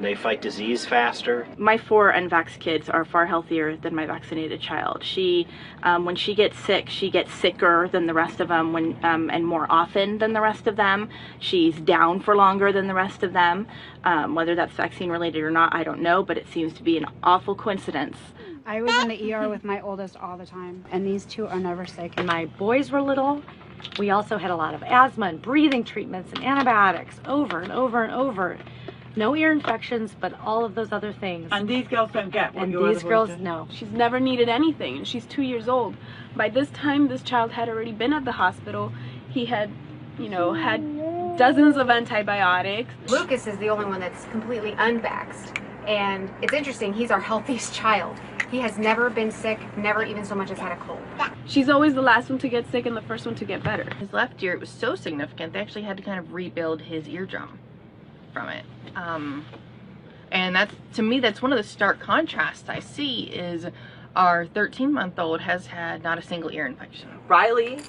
They fight disease faster. My 4 unvaxxed kids are far healthier than my vaccinated child. She, when she gets sick, she gets sicker than the rest of them and more often than the rest of them. She's down for longer than the rest of them. Whether that's vaccine related or not, I don't know, but it seems to be an awful coincidence. I was in the ER with my oldest all the time, and these 2 are never sick. When my boys were little, we also had a lot of asthma and breathing treatments and antibiotics over and over and over. No ear infections, but all of those other things. And these girls don't get what your these girls, no. She's never needed anything, and she's 2 years old. By this time, this child had already been at the hospital. He had, had dozens of antibiotics. Lucas is the only one that's completely unvaxxed. And it's interesting, he's our healthiest child. He has never been sick, never even so much as had a cold. She's always the last one to get sick and the first one to get better. His left ear, it was so significant, they actually had to kind of rebuild his eardrum from it. And that's, to me, that's one of the stark contrasts I see is our 13-month-old has had not a single ear infection. Riley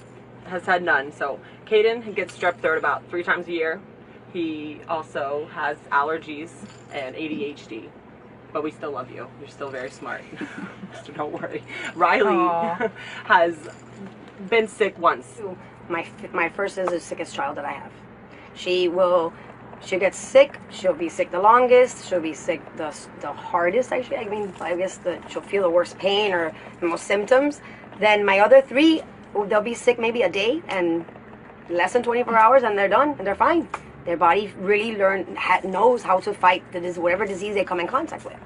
has had none. So Caden gets strep throat about 3 times a year. He also has allergies and ADHD. But we still love you. You're still very smart. So don't worry. Riley has been sick once. My first is the sickest child that I have. She'll get sick. She'll be sick the longest. She'll be sick the hardest, actually. I mean, I guess she'll feel the worst pain or the most symptoms. Then my other 3, they'll be sick maybe a day and less than 24 hours and they're done and they're fine. Their body really knows how to fight whatever disease they come in contact with.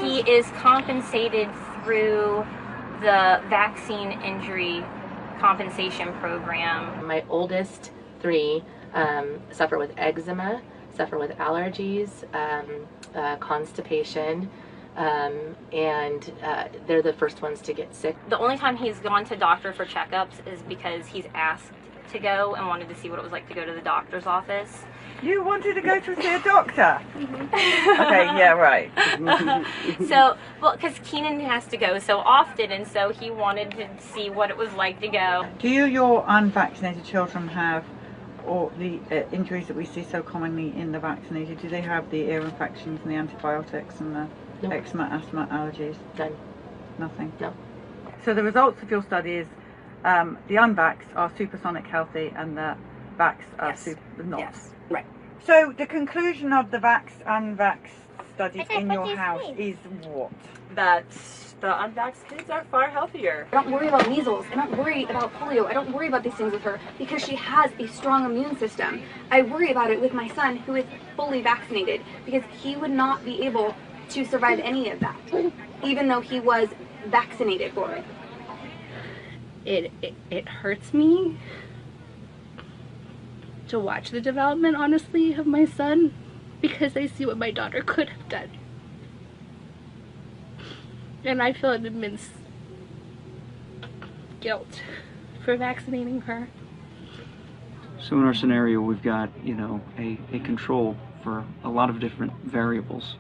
He is compensated through the vaccine injury compensation program. My oldest 3 suffer with eczema, suffer with allergies, constipation, and they're the first ones to get sick. The only time he's gone to doctor for checkups is because he's asked to go and wanted to see what it was like to go to the doctor's office. You wanted to go to see a doctor? Okay, yeah, right. So, well, because Keenan has to go so often, and so he wanted to see what it was like to go. Do your unvaccinated children have all the injuries that we see so commonly in the vaccinated? Do they have the ear infections and the antibiotics and the eczema, asthma, allergies? None. Nothing? No. So the results of your study is the unvaxxed are supersonic healthy and the vaxxed are not. Yes, right. So the conclusion of the unvaxxed studies in your house is what? That the unvaxxed kids are far healthier. I don't worry about measles. I don't worry about polio. I don't worry about these things with her because she has a strong immune system. I worry about it with my son who is fully vaccinated because he would not be able to survive any of that, even though he was vaccinated for it. It hurts me to watch the development, honestly, of my son, because I see what my daughter could have done. And I feel an immense guilt for vaccinating her. So in our scenario, we've got, a control for a lot of different variables.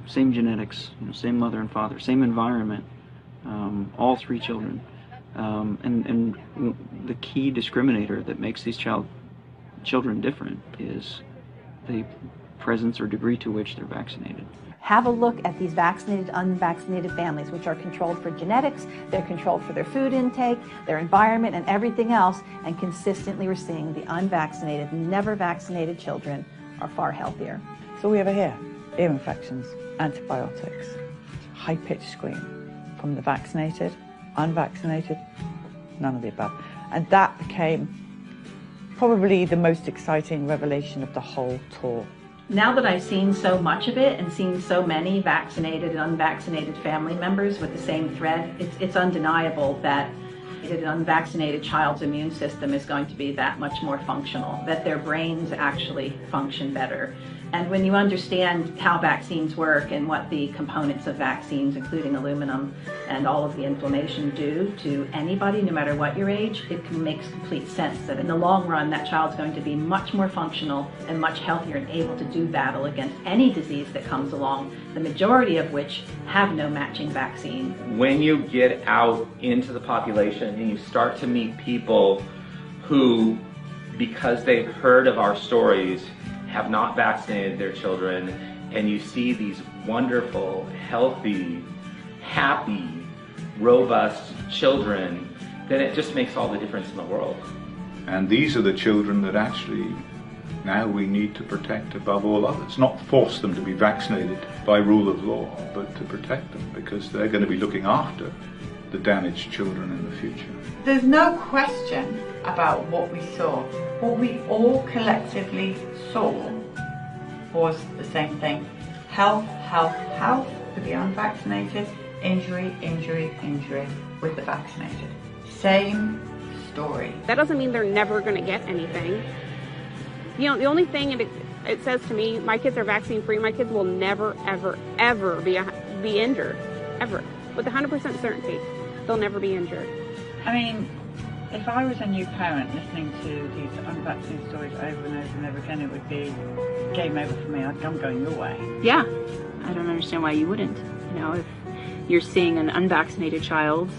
same genetics, same mother and father, same environment, all 3 children. And the key discriminator that makes these children different is the presence or degree to which they're vaccinated. Have a look at these vaccinated, unvaccinated families, which are controlled for genetics, they're controlled for their food intake, their environment, and everything else, and consistently we're seeing the unvaccinated, never vaccinated children are far healthier. So we have here, ear infections, antibiotics, high-pitched scream from the vaccinated, unvaccinated, none of the above. And that became probably the most exciting revelation of the whole tour. Now that I've seen so much of it and seen so many vaccinated and unvaccinated family members with the same thread, it's undeniable that an unvaccinated child's immune system is going to be that much more functional, that their brains actually function better. And when you understand how vaccines work and what the components of vaccines, including aluminum and all of the inflammation, do to anybody, no matter what your age, it makes complete sense that in the long run, that child's going to be much more functional and much healthier and able to do battle against any disease that comes along, the majority of which have no matching vaccine. When you get out into the population and you start to meet people who, because they've heard of our stories, have not vaccinated their children, and you see these wonderful, healthy, happy, robust children, then it just makes all the difference in the world. And these are the children that actually now we need to protect above all others. Not force them to be vaccinated by rule of law, but to protect them, because they're going to be looking after the damaged children in the future. There's no question about what we saw. What we all collectively saw was the same thing. Health, health, health with the unvaccinated, injury, injury, injury with the vaccinated. Same story. That doesn't mean they're never going to get anything. The only thing it says to me, my kids are vaccine free, my kids will never, ever, ever be injured. Ever. With 100% certainty, they'll never be injured. I mean, if I was a new parent listening to these unvaccinated stories over and over and over again, it would be game over for me. I'm going your way. Yeah, I don't understand why you wouldn't. If you're seeing an unvaccinated child,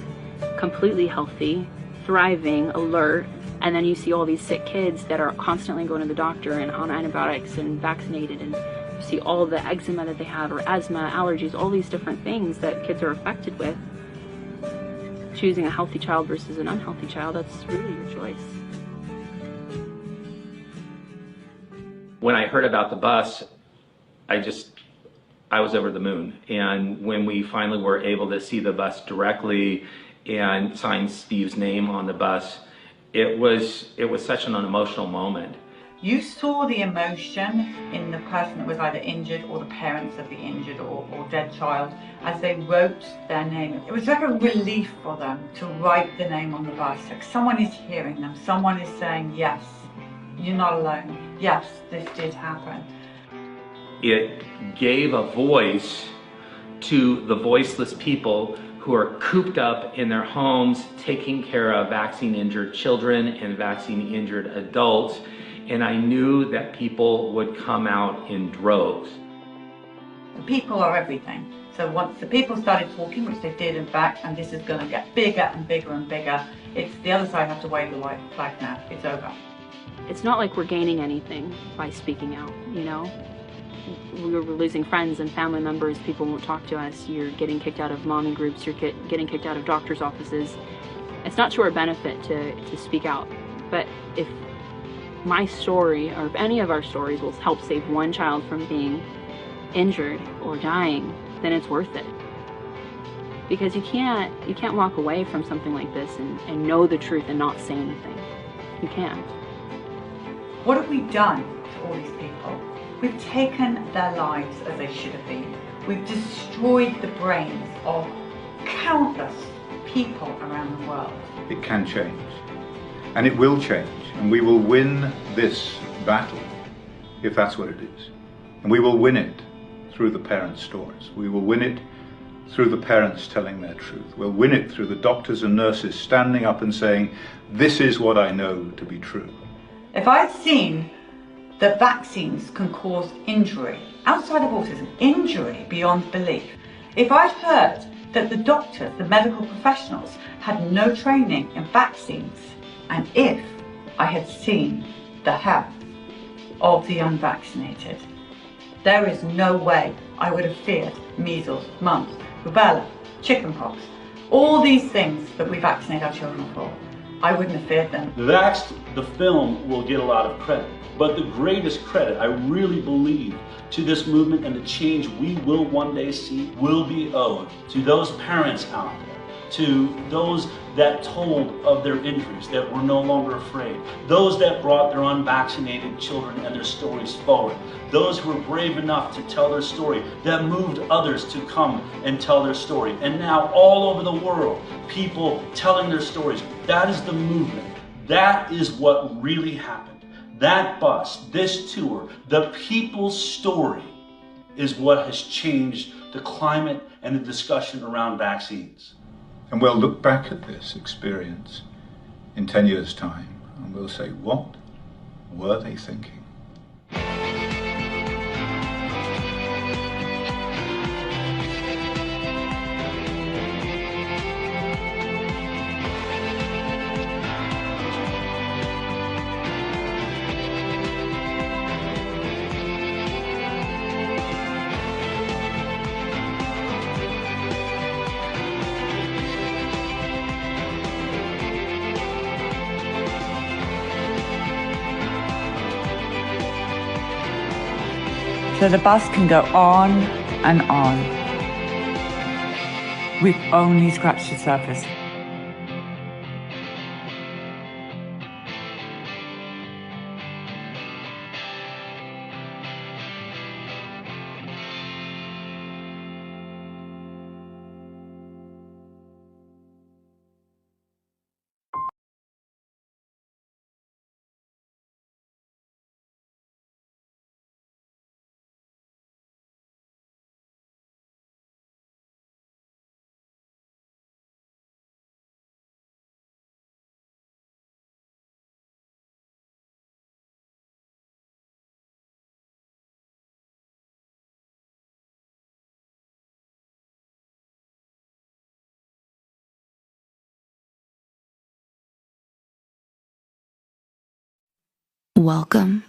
completely healthy, thriving, alert, and then you see all these sick kids that are constantly going to the doctor and on antibiotics and vaccinated, and you see all the eczema that they have, or asthma, allergies, all these different things that kids are affected with. Choosing a healthy child versus an unhealthy child, that's really your choice. When I heard about the bus, I was over the moon. And when we finally were able to see the bus directly and sign Steve's name on the bus, it was such an emotional moment. You saw the emotion in the person that was either injured or the parents of the injured or dead child as they wrote their name. It was like a relief for them to write the name on the bus. Like someone is hearing them, someone is saying, yes, you're not alone. Yes, this did happen. It gave a voice to the voiceless people who are cooped up in their homes, taking care of vaccine-injured children and vaccine-injured adults. And I knew that people would come out in droves. The people are everything. So once the people started talking, which they did in fact, and this is going to get bigger and bigger and bigger, it's the other side have to wave the white flag now. It's over. It's not like we're gaining anything by speaking out, We're losing friends and family members, people won't talk to us, you're getting kicked out of mommy groups, you're getting kicked out of doctor's offices. It's not to our benefit to speak out, but if my story, or if any of our stories will help save one child from being injured or dying, then it's worth it. Because you can't walk away from something like this and know the truth and not say anything. You can't. What have we done to all these people? We've taken their lives as they should have been. We've destroyed the brains of countless people around the world. It can change, and it will change, and we will win this battle, if that's what it is. And we will win it through the parents' stories. We will win it through the parents telling their truth. We'll win it through the doctors and nurses standing up and saying, this is what I know to be true. If I'd seen that vaccines can cause injury outside of autism, injury beyond belief. If I'd heard that the doctors, the medical professionals, had no training in vaccines, and if I had seen the health of the unvaccinated, there is no way I would have feared measles, mumps, rubella, chickenpox, all these things that we vaccinate our children for. I wouldn't have feared them. Vaxxed, the film, will get a lot of credit, but the greatest credit, I really believe, to this movement and the change we will one day see will be owed to those parents out there, to those that told of their injuries, that were no longer afraid, those that brought their unvaccinated children and their stories forward, those who were brave enough to tell their story, that moved others to come and tell their story. And now all over the world, people telling their stories. That is the movement. That is what really happened. That bus, this tour, the people's story is what has changed the climate and the discussion around vaccines. And we'll look back at this experience in 10 years' time and we'll say, what were they thinking? So the bus can go on and on. We've only scratched the surface. Welcome